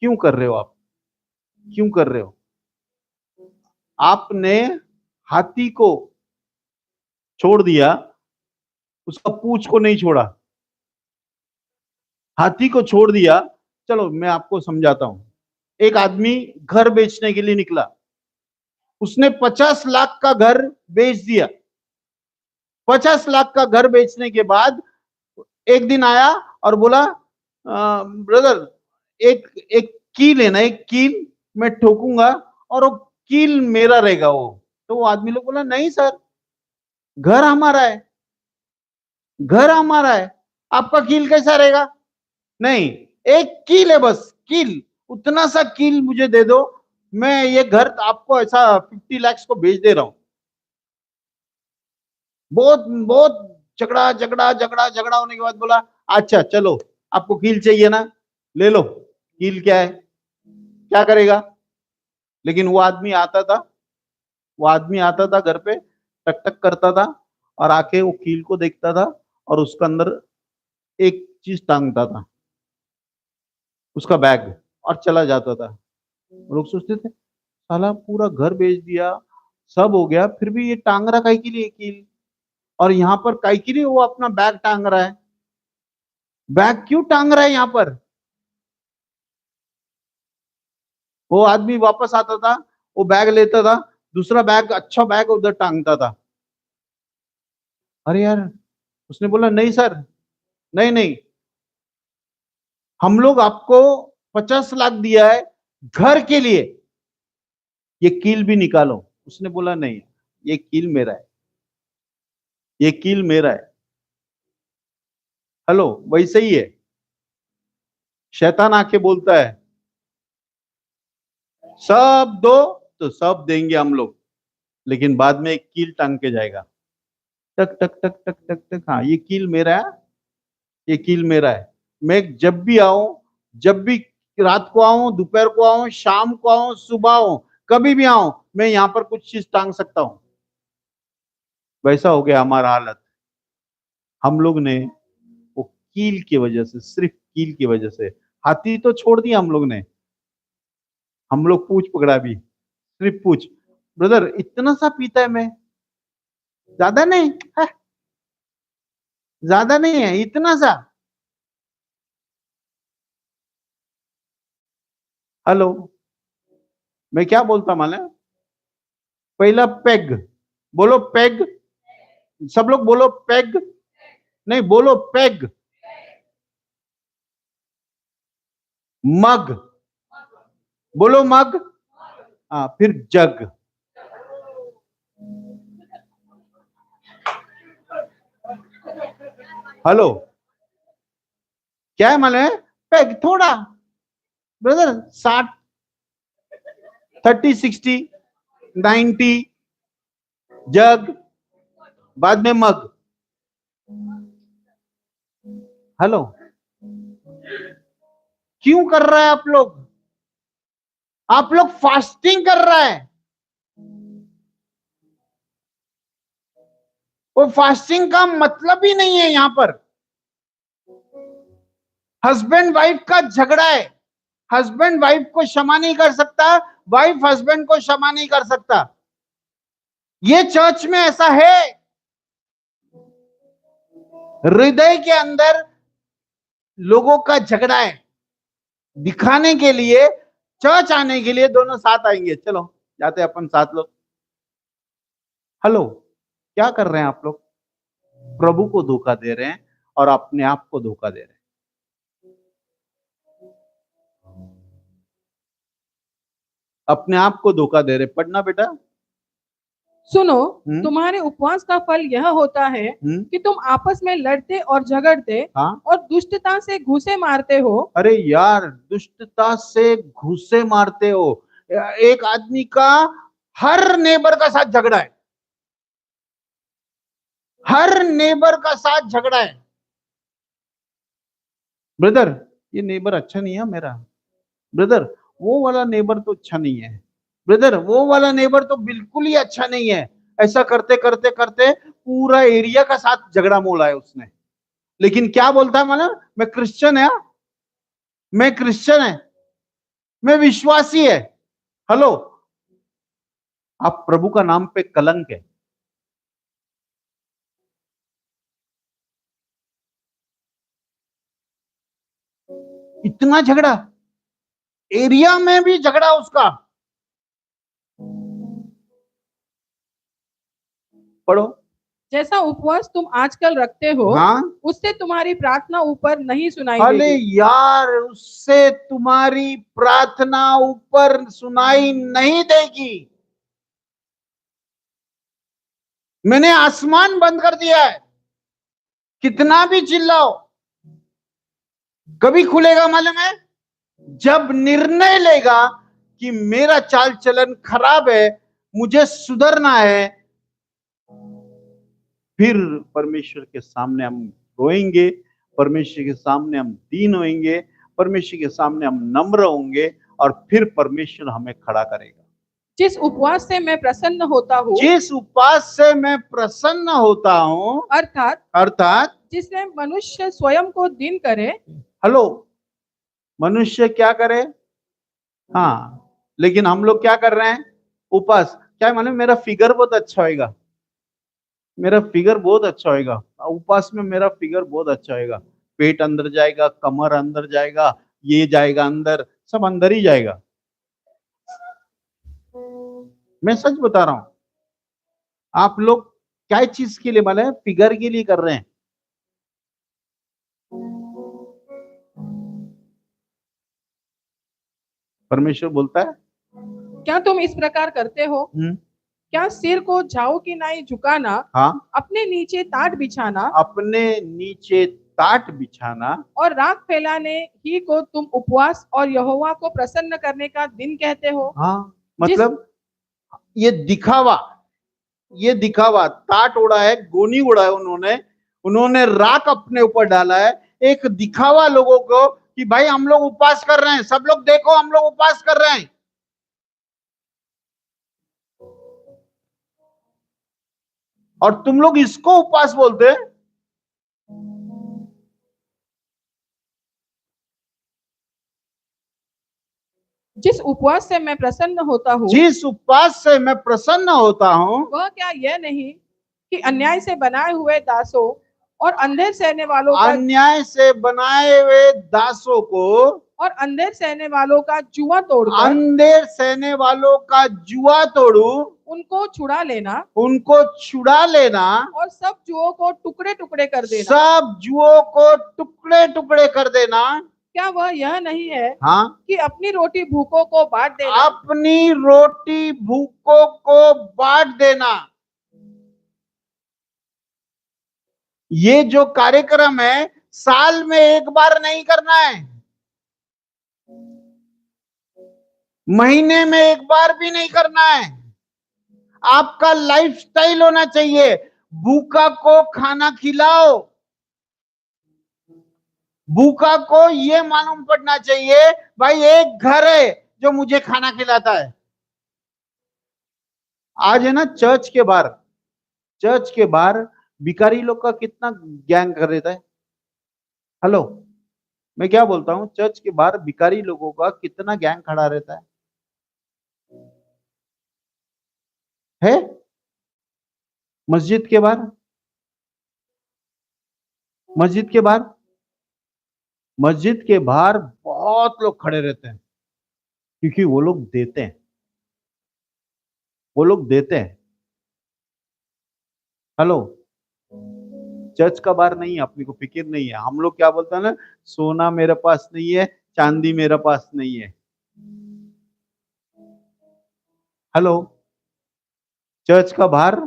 [SPEAKER 4] क्यों कर रहे हो आप, क्यों कर रहे हो? आपने हाथी को छोड़ दिया, उसका पूंछ को नहीं छोड़ा। हाथी को छोड़ दिया। चलो मैं आपको समझाता हूं। एक आदमी घर बेचने के लिए निकला, उसने 50 लाख का घर बेच दिया। 50 लाख का घर बेचने के बाद एक दिन आया और बोला, ब्रदर एक एक कील है ना, एक कील मैं ठोकूंगा और वो कील मेरा रहेगा। तो वो आदमी लोग बोला, नहीं सर, घर हमारा है, घर हमारा है, आपका कील कैसा रहेगा? नहीं, एक कील है बस, कील, उतना सा कील मुझे दे दो, मैं ये घर आपको ऐसा 50 लाख को बेच दे रहा हूं। बहुत बहुत झगड़ा झगड़ा झगड़ा झगड़ा होने के बाद बोला, अच्छा चलो आपको कील चाहिए ना, ले लो, कील क्या है, क्या करेगा? लेकिन वो आदमी आता था, वो आदमी आता था घर पे, टक टक करता था और आके वो कील को देखता था और उसके अंदर एक चीज टांगता था, उसका बैग, और चला जाता था। लोग सोचते थे साला पूरा घर बेच दिया, सब हो गया, फिर भी ये टांग रहा काहे के लिए कील, और यहाँ पर काहे के लिए वो अपना बैग टांग रहा है, बैग क्यों टांग रहा है यहाँ पर? वो आदमी वापस आता था, वो बैग लेता था, दूसरा बैग, अच्छा बैग उधर टांगता था। अरे यार, उसने बोला, नहीं सर, नहीं नहीं, हम लोग आपको 50 लाख दिया है घर के लिए, ये कील भी निकालो। उसने बोला, नहीं, ये कील मेरा है, ये कील मेरा है। हेलो, वैसे ही है, शैतान आके बोलता है सब दो, तो सब देंगे हम लोग, लेकिन बाद में एक कील टांग के जाएगा, टक टक टक टक टक टक, हाँ ये कील मेरा है, ये कील मेरा है। मैं जब भी आऊं, जब भी रात को आऊं, दोपहर को आऊं, शाम को आऊं, सुबह आऊं, कभी भी आऊं, मैं यहां पर कुछ चीज टांग सकता हूं। वैसा हो गया हमारा हालत। हम लोग ने वो कील की वजह से, सिर्फ कील की वजह से, हाथी तो छोड़ दिया हम लोग ने, हम लोग पूंछ पकड़ा भी, सिर्फ पूंछ। ब्रदर इतना सा पीता है, मैं ज्यादा नहीं है, ज्यादा नहीं है, इतना सा। हेलो, मैं क्या बोलता मालूम? पहला पेग, बोलो पेग, सब लोग बोलो पेग, नहीं बोलो पेग। मग, बोलो मग, हाँ, फिर जग। हेलो, क्या है मालूम है? पेग थोड़ा, ब्रदर 60, 30, 60, 90, जग, बाद में मग। हेलो, क्यों कर रहा है आप लोग? आप लोग फास्टिंग कर रहा है, वो फास्टिंग का मतलब ही नहीं है। यहां पर हस्बैंड वाइफ का झगड़ा है, हस्बैंड वाइफ को क्षमा नहीं कर सकता, वाइफ हस्बैंड को क्षमा नहीं कर सकता। ये चर्च में ऐसा है, हृदय के अंदर लोगों का झगड़ा है, दिखाने के लिए, चर्च आने के लिए दोनों साथ आएंगे, चलो जाते अपन साथ लोग। हेलो, क्या कर रहे हैं आप लोग? प्रभु को धोखा दे रहे हैं और अपने आप को धोखा दे रहे हैं। अपने आप को धोखा दे रहे। पढ़ना बेटा।
[SPEAKER 5] सुनो, तुम्हारे उपवास का फल यह होता है कि तुम आपस में लड़ते और झगड़ते
[SPEAKER 4] हाँ?
[SPEAKER 5] और दुष्टता से घूसे मारते हो।
[SPEAKER 4] अरे यार, दुष्टता से घूसे मारते हो। एक आदमी का हर नेबर का साथ झगड़ा है, हर नेबर का साथ झगड़ा है। ब्रदर ये नेबर अच्छा नहीं है मेरा, ब्रदर वो वाला नेबर तो अच्छा नहीं है, ब्रदर वो वाला नेबर तो बिल्कुल ही अच्छा नहीं है। ऐसा करते करते करते पूरा एरिया का साथ झगड़ा मोला है उसने। लेकिन क्या बोलता है मालूम, मैं क्रिश्चियन है, मैं क्रिश्चियन है, मैं विश्वासी है। हेलो, आप प्रभु का नाम पे कलंक है। इतना झगड़ा, एरिया में भी झगड़ा उसका। पढ़ो।
[SPEAKER 5] जैसा उपवास तुम आजकल रखते हो,
[SPEAKER 4] हाँ,
[SPEAKER 5] उससे तुम्हारी प्रार्थना ऊपर नहीं सुनाई
[SPEAKER 4] अरे
[SPEAKER 5] देगी।
[SPEAKER 4] यार उससे तुम्हारी प्रार्थना ऊपर सुनाई नहीं देगी। मैंने आसमान बंद कर दिया है, कितना भी चिल्लाओ कभी खुलेगा मालूम है, जब निर्णय लेगा कि मेरा चाल चलन खराब है, मुझे सुधरना है, फिर परमेश्वर के सामने हम रोएंगे, परमेश्वर के सामने हम दीन होंगे, परमेश्वर के सामने हम नम्र होंगे और फिर परमेश्वर हमें खड़ा करेगा।
[SPEAKER 5] जिस उपवास से मैं प्रसन्न होता हूँ,
[SPEAKER 4] जिस उपवास से मैं प्रसन्न होता हूं, अर्थात
[SPEAKER 5] जिसमें मनुष्य स्वयं को दीन करे।
[SPEAKER 4] हेलो, मनुष्य क्या करे? हाँ, लेकिन हम लोग क्या कर रहे हैं? उपवास। क्या है मालूम, मेरा फिगर बहुत अच्छा होएगा, मेरा फिगर बहुत अच्छा होएगा, उपवास में मेरा फिगर बहुत अच्छा होएगा, पेट अंदर जाएगा, कमर अंदर जाएगा, ये जाएगा अंदर, सब अंदर ही जाएगा। मैं सच बता रहा हूं, आप लोग क्या चीज के लिए माने, फिगर के लिए कर रहे हैं। परमेश्वर बोलता है
[SPEAKER 5] क्या तुम इस प्रकार करते हो? क्या सिर को झाऊ की नाई झुकाना,
[SPEAKER 4] हाँ,
[SPEAKER 5] अपने नीचे टाट बिछाना,
[SPEAKER 4] अपने नीचे टाट बिछाना
[SPEAKER 5] और राख फैलाने ही को तुम उपवास और यहोवा को प्रसन्न करने का दिन कहते हो?
[SPEAKER 4] हाँ, मतलब ये दिखावा, ये दिखावा, टाट ओढ़ा है, गोनी ओढ़ा है, उन्होंने राख अपने ऊपर डाला है, एक दिखावा लोगों को कि भाई हम लोग उपवास कर रहे हैं, सब लोग देखो हम लोग उपवास कर रहे हैं। और तुम लोग इसको उपवास बोलते हैं।
[SPEAKER 5] जिस उपवास से मैं प्रसन्न होता हूँ,
[SPEAKER 4] जिस उपवास से मैं प्रसन्न होता हूँ,
[SPEAKER 5] वह क्या यह नहीं कि अन्याय से बनाए हुए दासों और अंधेर सहने वालों का,
[SPEAKER 4] अन्याय से बनाए हुए दासों को
[SPEAKER 5] और अंधेर सहने वालों का जुआ तोड़कर,
[SPEAKER 4] अंधेर सहने वालों का जुआ तोड़ू,
[SPEAKER 5] उनको छुड़ा लेना,
[SPEAKER 4] उनको छुड़ा लेना,
[SPEAKER 5] और सब जुओं को टुकड़े टुकड़े कर देना।
[SPEAKER 4] सब जुओं को टुकड़े टुकड़े कर देना।
[SPEAKER 5] क्या वह यह नहीं है
[SPEAKER 4] हाँ,
[SPEAKER 5] कि अपनी रोटी भूखों को बांट देना?
[SPEAKER 4] अपनी रोटी भूखों को बांट देना। ये जो कार्यक्रम है साल में एक बार नहीं करना है, महीने में एक बार भी नहीं करना है। आपका लाइफस्टाइल होना चाहिए, भूखा को खाना खिलाओ। भूखा को ये मालूम पड़ना चाहिए भाई एक घर है जो मुझे खाना खिलाता है। आज है ना चर्च के बाहर भिखारी लोग का कितना गैंग कर देता है। हेलो, मैं क्या बोलता हूं, चर्च के बाहर भिखारी लोगों का कितना गैंग खड़ा रहता है? मस्जिद के बाहर, मस्जिद के बाहर, मस्जिद के बाहर बहुत लोग खड़े रहते हैं, क्योंकि वो लोग देते हैं, वो लोग देते हैं। हेलो, चर्च का बाहर नहीं है, अपने को फिक्र नहीं है। हम लोग क्या बोलते हैं ना, सोना मेरे पास नहीं है, चांदी मेरे पास नहीं है। हेलो, चर्च का बाहर,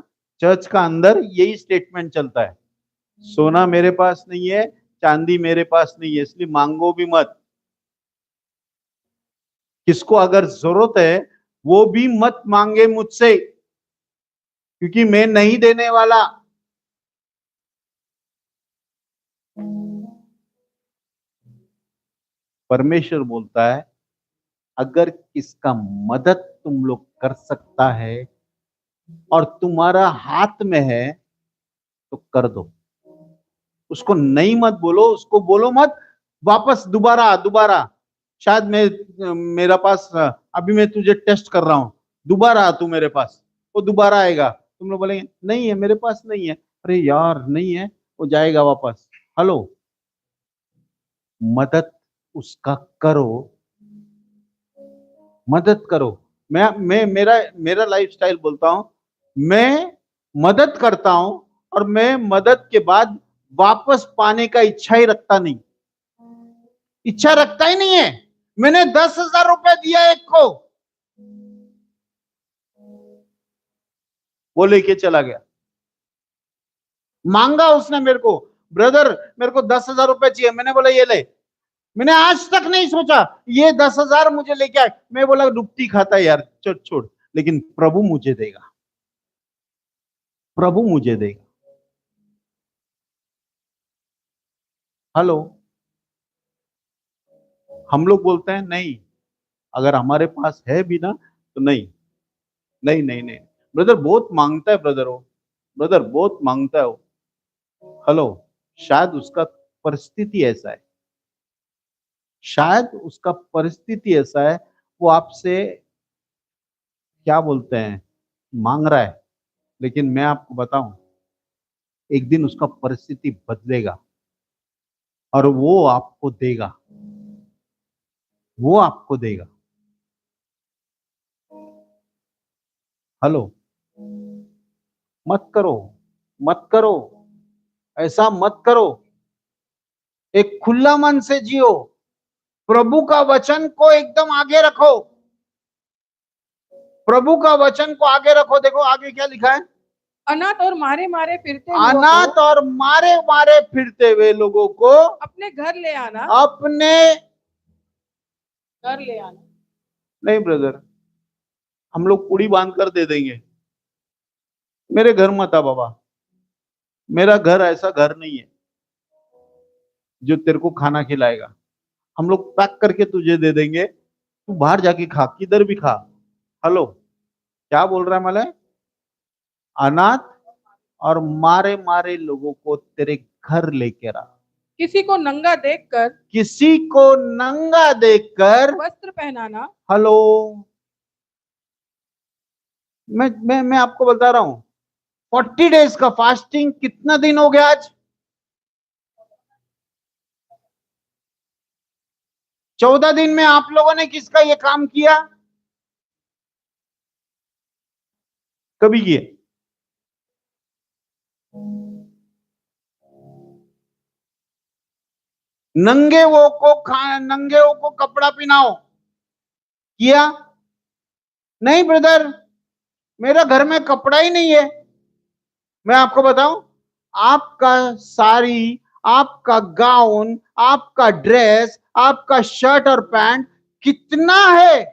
[SPEAKER 4] चर्च का अंदर यही स्टेटमेंट चलता है, सोना मेरे पास नहीं है, चांदी मेरे पास नहीं है, इसलिए मांगो भी मत। किसको अगर जरूरत है वो भी मत मांगे मुझसे, क्योंकि मैं नहीं देने वाला। परमेश्वर बोलता है अगर किसका मदद तुम लोग कर सकता है और तुम्हारा हाथ में है तो कर दो। उसको नहीं मत बोलो, उसको बोलो मत वापस दोबारा दोबारा। शायद मेरा पास अभी मैं तुझे टेस्ट कर रहा हूं, दोबारा आ तू मेरे पास, वो दोबारा आएगा। तुम लोग बोलेंगे नहीं है मेरे पास नहीं है, अरे यार नहीं है, वो जाएगा वापस। हेलो, मदद उसका करो, मदद करो। मैं मेरा लाइफस्टाइल बोलता हूं, मैं मदद करता हूं और मैं मदद के बाद वापस पाने का इच्छा ही रखता नहीं, इच्छा रखता ही नहीं है। मैंने 10,000 रुपए दिया एक को, वो लेके चला गया। मांगा उसने मेरे को, ब्रदर मेरे को 10,000 रुपए चाहिए, मैंने बोला ये ले। मैंने आज तक नहीं सोचा ये 10,000 मुझे लेके आए। मैं बोला डुबती खाता है यार, छोड़ छोड़, लेकिन प्रभु मुझे देगा, प्रभु मुझे देगा। हेलो, हम लोग बोलते हैं नहीं, अगर हमारे पास है भी ना तो नहीं नहीं नहीं नहीं। ब्रदर बहुत मांगता है, ब्रदर वो, ब्रदर बहुत मांगता है वो। हेलो, शायद उसका परिस्थिति ऐसा है, शायद उसका परिस्थिति ऐसा है, वो आपसे क्या बोलते हैं मांग रहा है। लेकिन मैं आपको बताऊं, एक दिन उसका परिस्थिति बदलेगा और वो आपको देगा, वो आपको देगा। हेलो, मत करो, मत करो, ऐसा मत करो। एक खुला मन से जियो, प्रभु का वचन को एकदम आगे रखो, प्रभु का वचन को आगे रखो। देखो आगे क्या लिखा है,
[SPEAKER 5] अनाथ और मारे मारे फिरते हुओं को
[SPEAKER 4] अनाथ और मारे मारे फिरते हुए लोगों को
[SPEAKER 5] अपने घर ले आना,
[SPEAKER 4] अपने
[SPEAKER 5] घर ले आना।
[SPEAKER 4] नहीं ब्रदर, हम लोग पूड़ी बांध कर दे देंगे। मेरे घर मत आ बाबा, मेरा घर ऐसा घर नहीं है जो तेरे को खाना खिलाएगा। हम लोग पैक करके तुझे दे देंगे, तू बाहर जाके खा, किधर भी खा। हेलो, क्या बोल रहा है मलय, अनाथ और मारे मारे लोगों को तेरे घर लेके आ,
[SPEAKER 5] किसी को नंगा देखकर
[SPEAKER 4] किसी को नंगा देखकर
[SPEAKER 5] वस्त्र पहनाना।
[SPEAKER 4] हेलो, मैं आपको बता रहा हूं, 40 डेज का फास्टिंग कितना दिन हो गया आज? 14 दिन में आप लोगों ने किसका ये काम किया? कभी किए? नंगे वो को कपड़ा पहनाओ, किया? नहीं ब्रदर, मेरा घर में कपड़ा ही नहीं है। मैं आपको बताऊं, आपका साड़ी, आपका गाउन, आपका ड्रेस, आपका शर्ट और पैंट कितना है,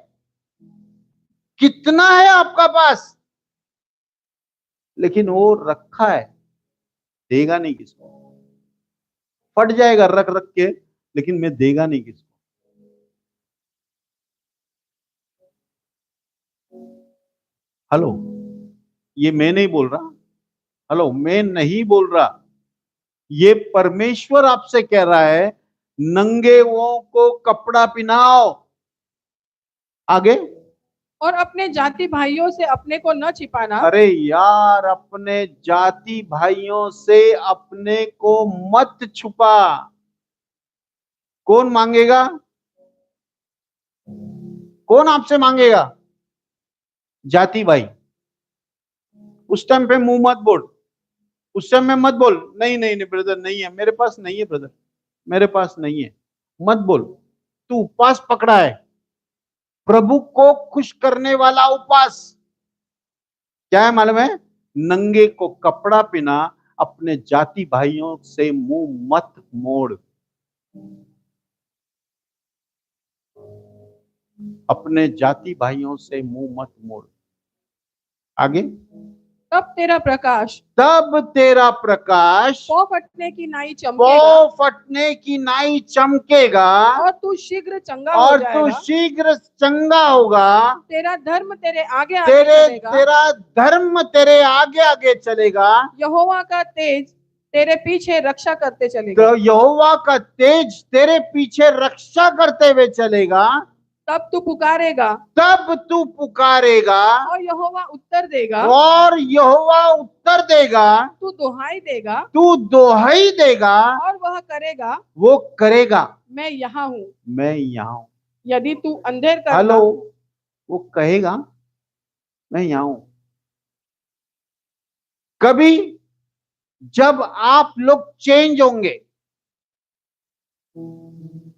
[SPEAKER 4] कितना है आपका पास, लेकिन वो रखा है, देगा नहीं किसको। फट जाएगा रख रख के, लेकिन मैं देगा नहीं किसको। हेलो, ये मैं नहीं बोल रहा, हेलो मैं नहीं बोल रहा, ये परमेश्वर आपसे कह रहा है, नंगे वो को कपड़ा पहनाओ। आगे,
[SPEAKER 5] और अपने जाति भाइयों से अपने को न छिपाना।
[SPEAKER 4] अरे यार, अपने जाति भाइयों से अपने को मत छुपा। कौन मांगेगा? कौन आपसे मांगेगा? जाति भाई। उस टाइम पे मुंह मत बोल, उस टाइम में मत बोल नहीं नहीं नहीं ब्रदर नहीं है मेरे पास, नहीं है ब्रदर मेरे पास नहीं है, मत बोल। तू उपवास पकड़ा है, प्रभु को खुश करने वाला उपवास क्या है मालूम है? नंगे को कपड़ा पहना, अपने जाति भाइयों से मुंह मत मोड़, अपने जाति भाइयों से मुंह मत मोड़। आगे,
[SPEAKER 5] तब तेरा प्रकाश
[SPEAKER 4] तब तेरा प्रकाश
[SPEAKER 5] पौ फटने की नाई
[SPEAKER 4] पौ
[SPEAKER 5] चमकेगा
[SPEAKER 4] फटने की नाई चमकेगा
[SPEAKER 5] और तू शीघ्र चंगा हो
[SPEAKER 4] और तू
[SPEAKER 5] जाएगा।
[SPEAKER 4] शीघ्र चंगा होगा।
[SPEAKER 5] तेरा धर्म तेरे आगे आगे
[SPEAKER 4] तेरे
[SPEAKER 5] चलेगा।
[SPEAKER 4] तेरा धर्म तेरे आगे आगे चलेगा।
[SPEAKER 5] यहोवा का तेज तेरे पीछे रक्षा करते चलेगा।
[SPEAKER 4] तो यहोवा का तेज तेरे पीछे रक्षा करते हुए चलेगा।
[SPEAKER 5] तब तू पुकारेगा
[SPEAKER 4] तब तू पुकारेगा
[SPEAKER 5] और यहोवा उत्तर देगा।
[SPEAKER 4] और यहोवा उत्तर देगा।
[SPEAKER 5] तू दुहाई देगा
[SPEAKER 4] तू दोहाई देगा,
[SPEAKER 5] और वह करेगा।
[SPEAKER 4] वो करेगा।
[SPEAKER 5] मैं यहाँ हूँ।
[SPEAKER 4] मैं यहाँ हूं।
[SPEAKER 5] यदि तू अंधेर करना
[SPEAKER 4] हेलो, वो कहेगा मैं यहाँ हूं। कभी जब आप लोग चेंज होंगे,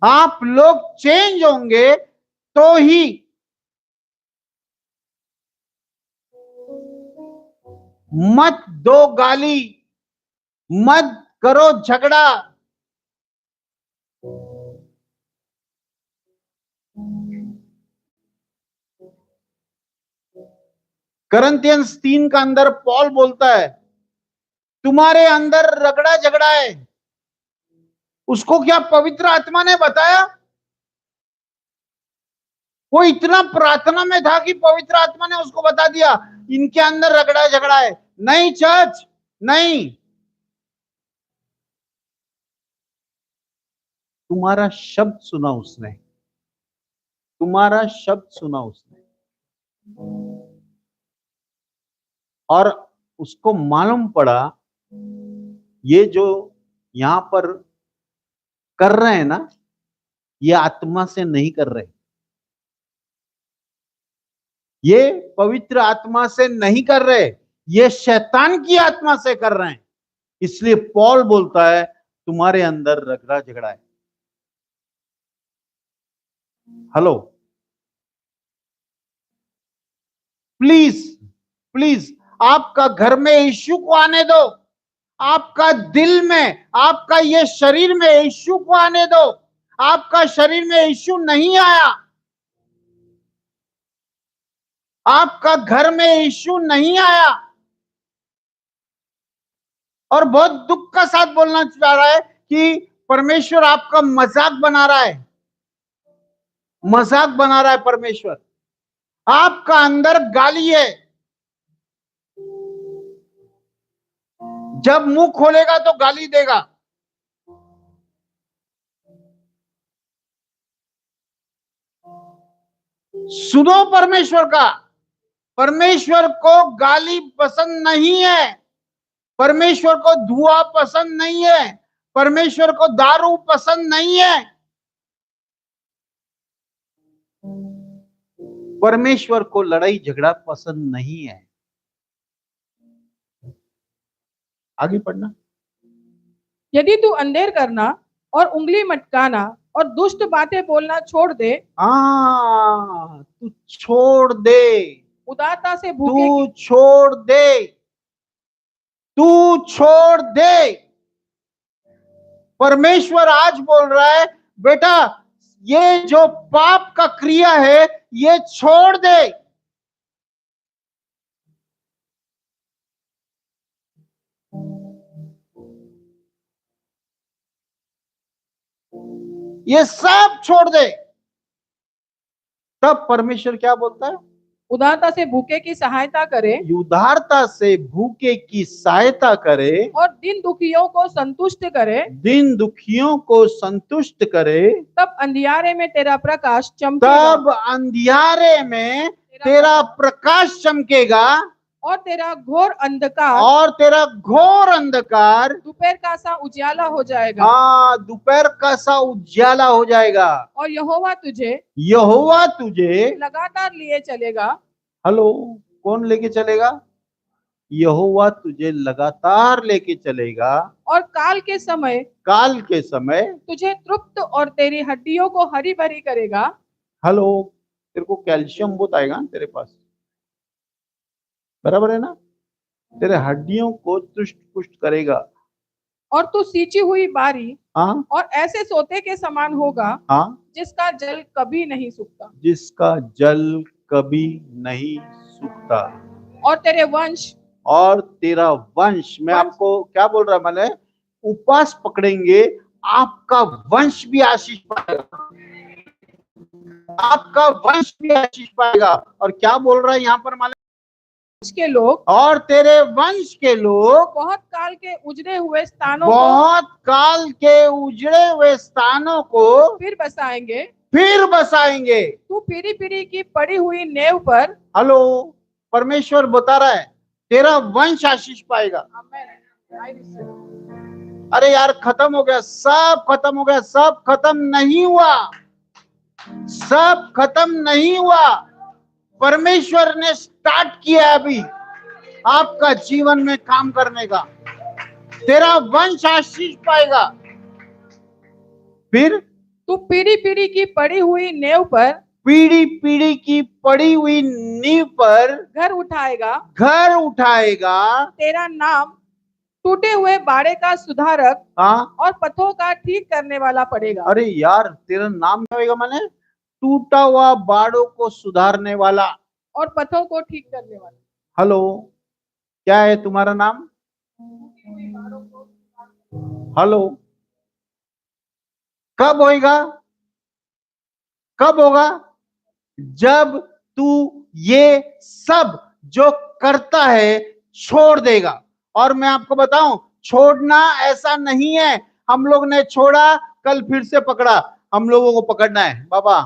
[SPEAKER 4] आप लोग चेंज होंगे तो ही मत दो गाली, मत करो झगड़ा। करंथियंस 3 का अंदर पॉल बोलता है तुम्हारे अंदर रगड़ा झगड़ा है। उसको क्या पवित्र आत्मा ने बताया? वो इतना प्रार्थना में था कि पवित्र आत्मा ने उसको बता दिया इनके अंदर रगड़ा झगड़ा है। नहीं चर्च, नहीं। तुम्हारा शब्द सुना उसने, तुम्हारा शब्द सुना उसने, और उसको मालूम पड़ा ये जो यहां पर कर रहे हैं ना, ये आत्मा से नहीं कर रहे, ये पवित्र आत्मा से नहीं कर रहे, ये शैतान की आत्मा से कर रहे हैं। इसलिए पौल बोलता है तुम्हारे अंदर रगड़ा झगड़ा है। हेलो, प्लीज प्लीज आपका घर में यीशु को आने दो, आपका दिल में, आपका ये शरीर में यीशु को आने दो। आपका शरीर में यीशु नहीं आया, आपका घर में यीशु नहीं आया। और बहुत दुख का साथ बोलना चाह रहा है कि परमेश्वर आपका मजाक बना रहा है, मजाक बना रहा है परमेश्वर। आपका अंदर गाली है, जब मुंह खोलेगा तो गाली देगा। सुनो परमेश्वर का, परमेश्वर को गाली पसंद नहीं है, परमेश्वर को धुआं पसंद नहीं है, परमेश्वर को दारू पसंद नहीं है, परमेश्वर को लड़ाई झगड़ा पसंद नहीं है। आगे पढ़ना।
[SPEAKER 5] यदि तू अंधेर करना और उंगली मटकाना और दुष्ट बातें बोलना छोड़ दे,
[SPEAKER 4] तू छोड़ दे,
[SPEAKER 5] उदारता से भूखे
[SPEAKER 4] तू छोड़ दे, तू छोड़ दे। परमेश्वर आज बोल रहा है बेटा ये जो पाप का क्रिया है ये छोड़ दे। ये सब छोड़ दे। तब परमेश्वर क्या बोलता है?
[SPEAKER 5] उदारता से भूखे की सहायता करे,
[SPEAKER 4] उदारता से भूखे की सहायता करे
[SPEAKER 5] और दिन दुखियों को संतुष्ट करे,
[SPEAKER 4] दिन दुखियों को संतुष्ट करे।
[SPEAKER 5] तब अंधियारे में तेरा प्रकाश चमकेगा,
[SPEAKER 4] तब अंधियारे में तेरा प्रकाश चमकेगा
[SPEAKER 5] और तेरा घोर अंधकार
[SPEAKER 4] और तेरा घोर अंधकार
[SPEAKER 5] दोपहर का सा उजाला हो जाएगा।
[SPEAKER 4] दोपहर का सा उजाला हो जाएगा।
[SPEAKER 5] और यहोवा तुझे लगातार लिए चलेगा।
[SPEAKER 4] हेलो, कौन लेके चलेगा? यहोवा तुझे लगातार लेके चलेगा
[SPEAKER 5] और काल के समय तुझे तृप्त और तेरी हड्डियों को हरी भरी करेगा।
[SPEAKER 4] हेलो, तेरे को कैल्शियम बहुत आएगा तेरे पास, बराबर है ना? तेरे हड्डियों को तुष्ट पुष्ट करेगा।
[SPEAKER 5] और तू सींची हुई बारी
[SPEAKER 4] हाँ,
[SPEAKER 5] और ऐसे सोते के समान होगा
[SPEAKER 4] हाँ,
[SPEAKER 5] जिसका जल कभी नहीं सूखता,
[SPEAKER 4] जिसका जल कभी नहीं सूखता।
[SPEAKER 5] और तेरे वंश
[SPEAKER 4] और तेरा वंश, मैं आपको क्या बोल रहा मैंने, उपवास पकड़ेंगे, आपका वंश भी आशीष पाएगा, आपका वंश भी आशीष पाएगा। और क्या बोल रहा है यहाँ पर मालूम,
[SPEAKER 5] के लोग
[SPEAKER 4] और तेरे वंश के लोग
[SPEAKER 5] बहुत काल के उजड़े हुए स्थानों
[SPEAKER 4] बहुत काल के उजड़े हुए स्थानों को
[SPEAKER 5] को फिर बसाएंगे।
[SPEAKER 4] फिर बसाएंगे।
[SPEAKER 5] तू पीढ़ी पीढ़ी की पड़ी हुई नेव पर,
[SPEAKER 4] हेलो, परमेश्वर बता रहा है तेरा वंश आशीष पाएगा। अरे यार खत्म हो गया, सब खत्म हो गया, सब खत्म नहीं हुआ, सब खत्म नहीं हुआ। परमेश्वर ने स्टार्ट किया अभी आपका जीवन में काम करने का। तेरा वंश आशीष पाएगा। फिर
[SPEAKER 5] तू पीढ़ी पीढ़ी की पड़ी हुई नेव पर
[SPEAKER 4] पीढ़ी पीढ़ी की पड़ी हुई नींव पर
[SPEAKER 5] घर उठाएगा।
[SPEAKER 4] घर उठाएगा।
[SPEAKER 5] तेरा नाम टूटे हुए बाड़े का सुधारक
[SPEAKER 4] हाँ,
[SPEAKER 5] और पथों का ठीक करने वाला पड़ेगा।
[SPEAKER 4] अरे यार तेरा नाम क्या होगा, मैंने टूटा हुआ बाड़ों को सुधारने वाला
[SPEAKER 5] और पथों को ठीक करने वाला।
[SPEAKER 4] हेलो, क्या है तुम्हारा नाम? हेलो, कब होएगा, कब होगा? जब तू ये सब जो करता है छोड़ देगा। और मैं आपको बताऊं, छोड़ना ऐसा नहीं है हम लोग ने छोड़ा कल फिर से पकड़ा, हम लोगों को पकड़ना है बाबा।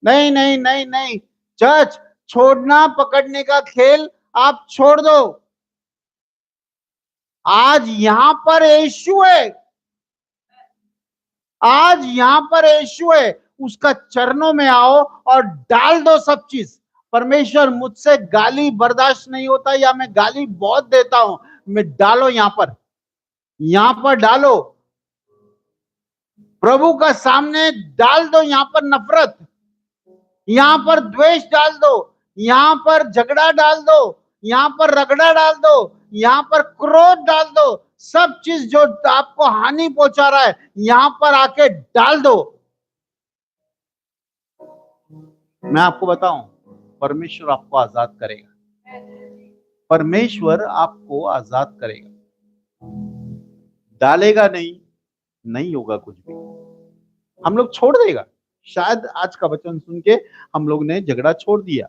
[SPEAKER 4] नहीं नहीं नहीं नहीं, चर्च, छोड़ना पकड़ने का खेल आप छोड़ दो। आज यहां पर यीशु है, आज यहां पर यीशु है, उसका चरणों में आओ और डाल दो सब चीज। परमेश्वर मुझसे गाली बर्दाश्त नहीं होता, या मैं गाली बहुत देता हूं, मैं डालो यहां पर डालो, प्रभु का सामने डाल दो। यहां पर नफरत, यहां पर द्वेष डाल दो, यहां पर झगड़ा डाल दो, यहां पर रगड़ा डाल दो, यहां पर क्रोध डाल दो। सब चीज जो आपको हानि पहुंचा रहा है यहां पर आके डाल दो। मैं आपको बताऊं, परमेश्वर आपको आजाद करेगा, परमेश्वर आपको आजाद करेगा। डालेगा नहीं, नहीं होगा कुछ भी, हम लोग छोड़ देगा। शायद आज का वचन सुन के हम लोग ने झगड़ा छोड़ दिया,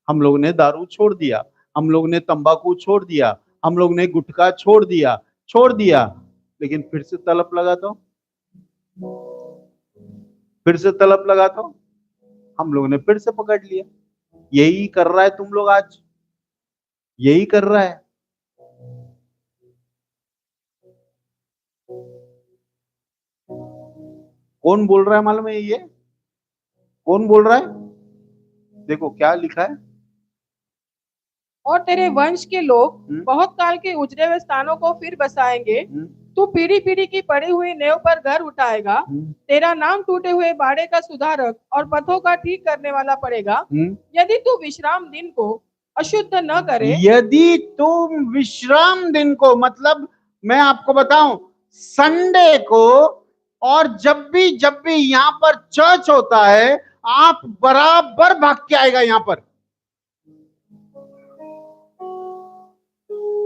[SPEAKER 4] हम लोग ने दारू छोड़ दिया, हम लोग ने तंबाकू छोड़ दिया, हम लोग ने गुटखा छोड़ दिया, लेकिन फिर से तलब लगा तो, फिर से तलब लगा तो हम लोग ने फिर से पकड़ लिया। यही कर रहा है तुम लोग आज, यही कर रहा है। कौन बोल रहा है मालूम है? ये कौन बोल रहा है? देखो क्या लिखा है,
[SPEAKER 5] और तेरे वंश के लोग बहुत काल के उजड़े हुए स्थानों को फिर बसाएंगे। तू पीढ़ी पीढ़ी की पड़ी हुई नेव पर घर उठाएगा। तेरा नाम टूटे हुए बाड़े का सुधारक और पथों का ठीक करने वाला पड़ेगा। यदि तू विश्राम दिन को अशुद्ध न करे,
[SPEAKER 4] यदि तुम विश्राम दिन को, मतलब मैं आपको बताऊं, संडे को, और जब भी यहां पर चर्च होता है आप बराबर भाग के आएगा यहां पर।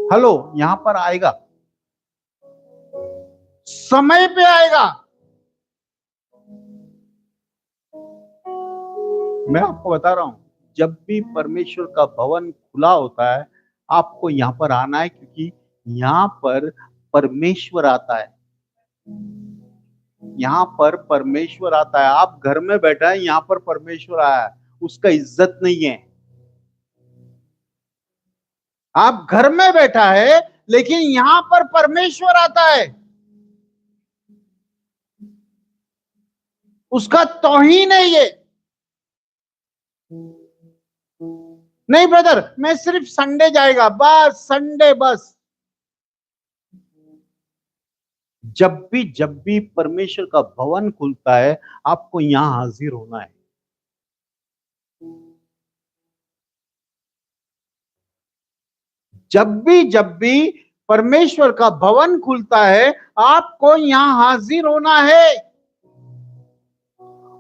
[SPEAKER 4] हेलो, यहां पर आएगा, समय पे आएगा। मैं आपको बता रहा हूं, जब भी परमेश्वर का भवन खुला होता है आपको यहां पर आना है, क्योंकि यहां पर परमेश्वर आता है, यहां पर परमेश्वर आता है। आप घर में बैठा है, यहां पर परमेश्वर आया है, उसका इज्जत नहीं है। आप घर में बैठा है लेकिन यहां पर परमेश्वर आता है, उसका तौहीन है ये। नहीं ब्रदर, मैं सिर्फ संडे जाएगा, बस संडे बस। जब भी परमेश्वर का भवन खुलता है आपको यहां हाजिर होना है। जब भी परमेश्वर का भवन खुलता है आपको यहां हाजिर होना है।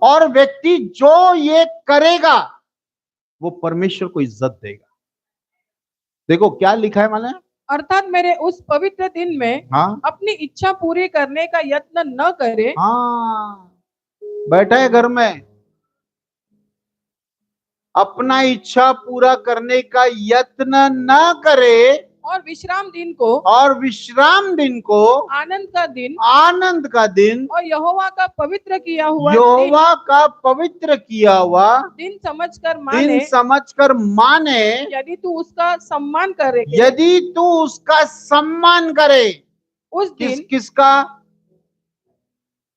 [SPEAKER 4] और व्यक्ति जो ये करेगा वो परमेश्वर को इज्जत देगा। देखो क्या लिखा है मालूम है?
[SPEAKER 5] अर्थात मेरे उस पवित्र दिन में
[SPEAKER 4] हाँ
[SPEAKER 5] अपनी इच्छा पूरी करने का यत्न न करे,
[SPEAKER 4] हाँ, बैठा है घर में, अपना इच्छा पूरा करने का यत्न न करे
[SPEAKER 5] और विश्राम दिन को
[SPEAKER 4] और विश्राम दिन को आनंद का दिन
[SPEAKER 5] और यहोवा का पवित्र किया हुआ
[SPEAKER 4] यहोवा का पवित्र किया हुआ
[SPEAKER 5] दिन समझकर
[SPEAKER 4] माने,
[SPEAKER 5] यदि तू उसका सम्मान करे,
[SPEAKER 4] यदि तू उसका सम्मान करे।
[SPEAKER 5] उस दिन
[SPEAKER 4] किसका?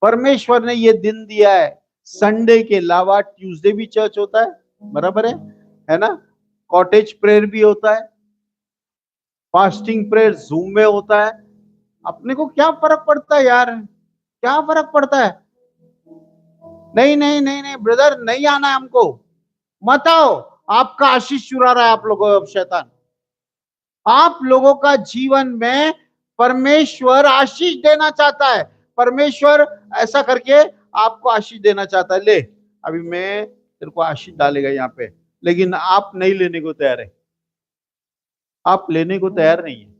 [SPEAKER 4] परमेश्वर ने ये दिन दिया है। संडे के अलावा ट्यूसडे भी चर्च होता है, बराबर है ना? कॉटेज प्रेयर भी होता है, फास्टिंग प्रेयर जूम में होता है। अपने को क्या फर्क पड़ता है यार, क्या फर्क पड़ता है? नहीं नहीं नहीं नहीं ब्रदर, नहीं आना है हमको, मत आओ। आपका आशीष चुरा रहा है आप लोगों को शैतान। आप लोगों का जीवन में परमेश्वर आशीष देना चाहता है। परमेश्वर ऐसा करके आपको आशीष देना चाहता है। ले, अभी मैं तेरे को आशीष डालेगा यहाँ पे, लेकिन आप नहीं लेने को तैयार है, आप लेने को तैयार नहीं है।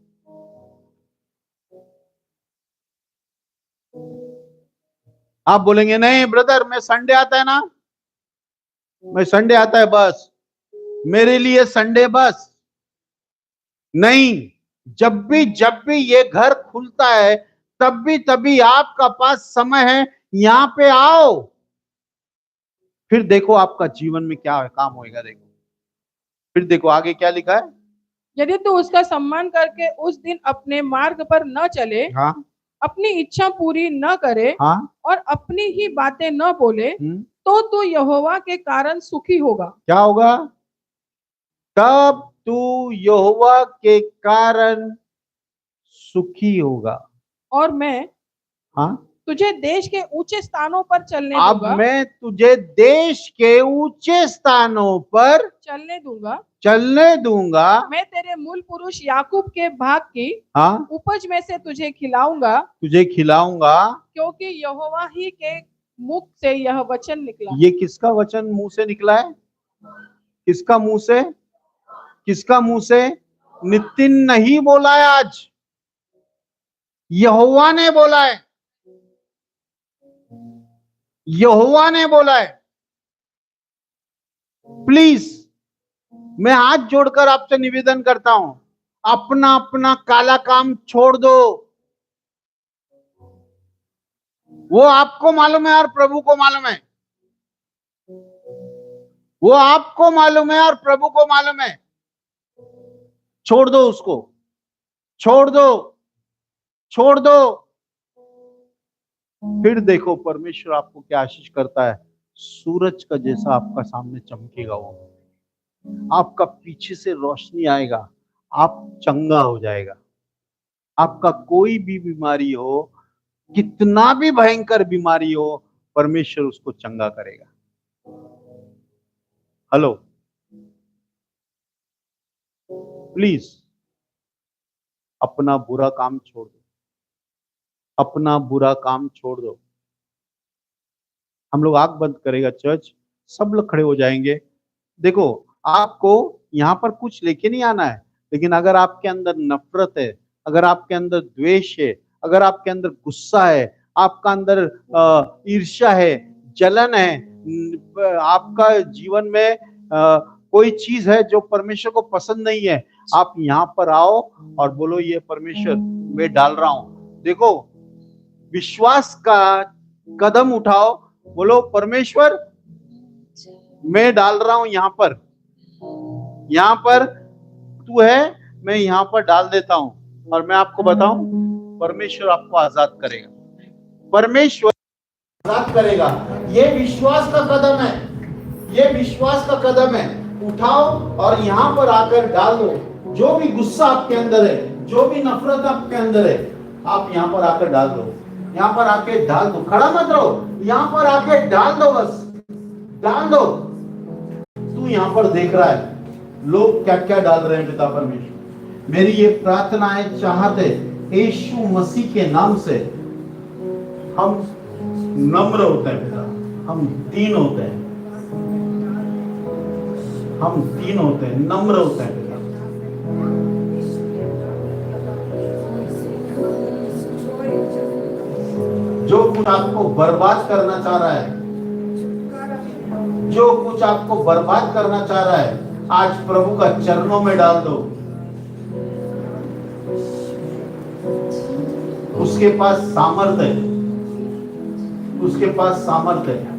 [SPEAKER 4] आप बोलेंगे नहीं ब्रदर, मैं संडे आता है ना, मैं संडे आता है बस, मेरे लिए संडे बस। नहीं, जब भी ये घर खुलता है तभी आपका पास समय है, यहां पे आओ। फिर देखो आपका जीवन में क्या काम होएगा। देखो फिर देखो आगे क्या लिखा है।
[SPEAKER 5] यदि तू उसका सम्मान करके उस दिन अपने मार्ग पर न चले,
[SPEAKER 4] हाँ,
[SPEAKER 5] अपनी इच्छा पूरी न करे,
[SPEAKER 4] हाँ,
[SPEAKER 5] और अपनी ही बातें न बोले, तो तू यहोवा के कारण सुखी होगा।
[SPEAKER 4] क्या होगा? तब तू यहोवा के कारण सुखी होगा।
[SPEAKER 5] और मैं
[SPEAKER 4] हाँ,
[SPEAKER 5] तुझे देश के ऊंचे स्थानों पर
[SPEAKER 4] अब मैं तुझे देश के ऊंचे स्थानों पर चलने दूंगा।
[SPEAKER 5] मैं तेरे मूल पुरुष याकूब के भाग की
[SPEAKER 4] हाँ,
[SPEAKER 5] उपज में से तुझे खिलाऊंगा, क्योंकि यहोवा ही के मुख से यह वचन निकला।
[SPEAKER 4] ये किसका वचन मुंह से निकला है? किसका मुंह से? किसका मुंह से? नितिन नहीं बोला है, आज यहोवा ने बोला है। यहोवा ने बोला है। प्लीज मैं हाथ जोड़कर आपसे निवेदन करता हूं, अपना अपना काला काम छोड़ दो। वो आपको मालूम है और प्रभु को मालूम है। वो आपको मालूम है और प्रभु को मालूम है। छोड़ दो उसको, छोड़ दो, छोड़ दो। फिर देखो परमेश्वर आपको क्या आशीष करता है। सूरज का जैसा आपका सामने चमकेगा, वो आपका पीछे से रोशनी आएगा, आप चंगा हो जाएगा। आपका कोई भी बीमारी हो, कितना भी भयंकर बीमारी हो, परमेश्वर उसको चंगा करेगा। हेलो, प्लीज अपना बुरा काम छोड़ दो, अपना बुरा काम छोड़ दो। हम लोग आंख बंद करेगा चर्च, सब लोग खड़े हो जाएंगे। देखो आपको यहाँ पर कुछ लेके नहीं आना है, लेकिन अगर आपके अंदर नफरत है, अगर आपके अंदर द्वेष है, अगर आपके अंदर गुस्सा है, आपका अंदर ईर्ष्या है, जलन है, आपका जीवन में कोई चीज है जो परमेश्वर को पसंद नहीं है, आप यहाँ पर आओ और बोलो ये परमेश्वर मैं डाल रहा हूं। देखो विश्वास का कदम उठाओ, बोलो परमेश्वर मैं डाल रहा हूं यहाँ पर तू है, मैं यहाँ पर डाल देता हूं। और मैं आपको बताऊं, परमेश्वर आपको आजाद करेगा, परमेश्वर आजाद करेगा। ये विश्वास का कदम है, ये विश्वास का कदम है। उठाओ और यहाँ पर आकर डाल दो। जो भी गुस्सा आपके अंदर है, जो भी नफरत आपके अंदर है, आप यहाँ पर आकर डाल दो, यहाँ पर आके डाल दो। खड़ा मत रहो, यहाँ पर आके डाल दो, बस डाल दो। तू यहाँ पर देख रहा है लोग क्या क्या डाल रहे हैं। पिता परमेश्वर, मेरी ये प्रार्थना है, चाहते यीशु मसीह के नाम से हम नम्र होते हैं पिता, हम दीन होते हैं, हम दीन होते हैं, नम्र होते हैं पिता। कुछ आपको बर्बाद करना चाह रहा है, जो कुछ आपको बर्बाद करना चाह रहा है, आज प्रभु का चरणों में डाल दो। उसके पास सामर्थ्य है, उसके पास सामर्थ्य है।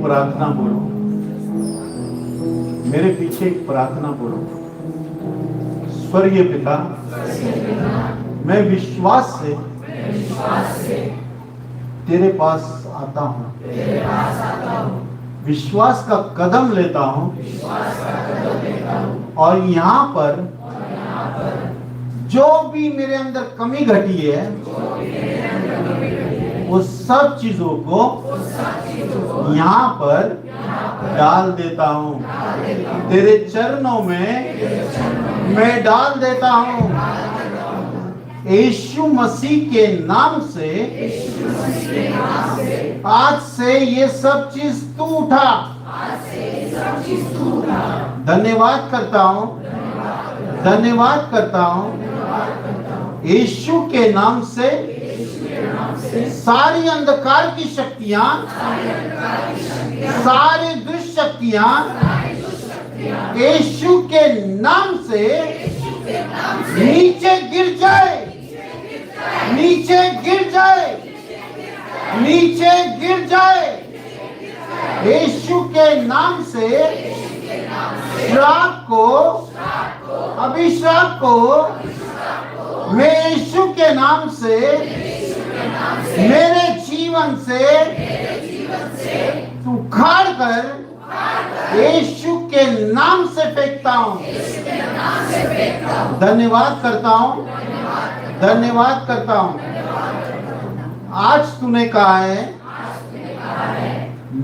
[SPEAKER 4] प्रार्थना बोलो, मेरे पीछे एक प्रार्थना बोलो। स्वर्गीय पिता, मैं विश्वास से तेरे पास आता हूँ, विश्वास का कदम लेता हूँ और यहाँ पर जो भी मेरे अंदर कमी घटी है वो सब चीजों को यहाँ पर डाल देता हूँ, तेरे चरणों में मैं डाल देता हूँ। यीशु मसीह के नाम से आज से ये सब चीज तू उठा। धन्यवाद करता हूँ, धन्यवाद करता हूँ। यीशु के नाम से सारी अंधकार की शक्तियां, सारी दुष्ट शक्तियां यीशु के नाम से नीचे गिर जाए, नीचे गिर जाए, नीचे गिर जाए। यीशु के नाम से श्राप को, अभिशाप को मैं यीशु के नाम से मेरे जीवन से उखाड़ कर यीशु के नाम से फेंकता हूँ। धन्यवाद करता हूँ, धन्यवाद करता हूँ। आज तूने कहा है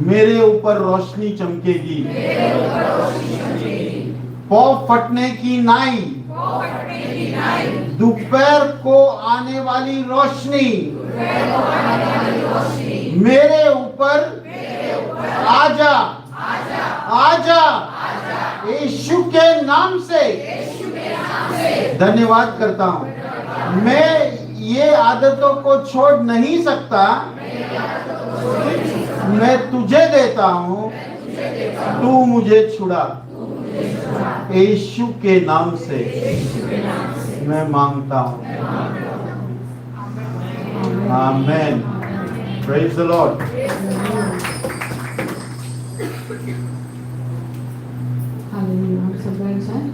[SPEAKER 4] मेरे ऊपर रोशनी चमकेगी, पौ फटने की नाई, दोपहर को आने वाली रोशनी मेरे ऊपर आजा, आजा यीशु के नाम से। धन्यवाद करता हूँ। मैं ये आदतों को छोड़ नहीं सकता, मैं तुझे देता हूँ, तू मुझे छुड़ा। यीशु के नाम से मैं मांगता हूँ, amen. Praise the Lord.
[SPEAKER 1] Hallelujah. हम सब बैठ जाएं।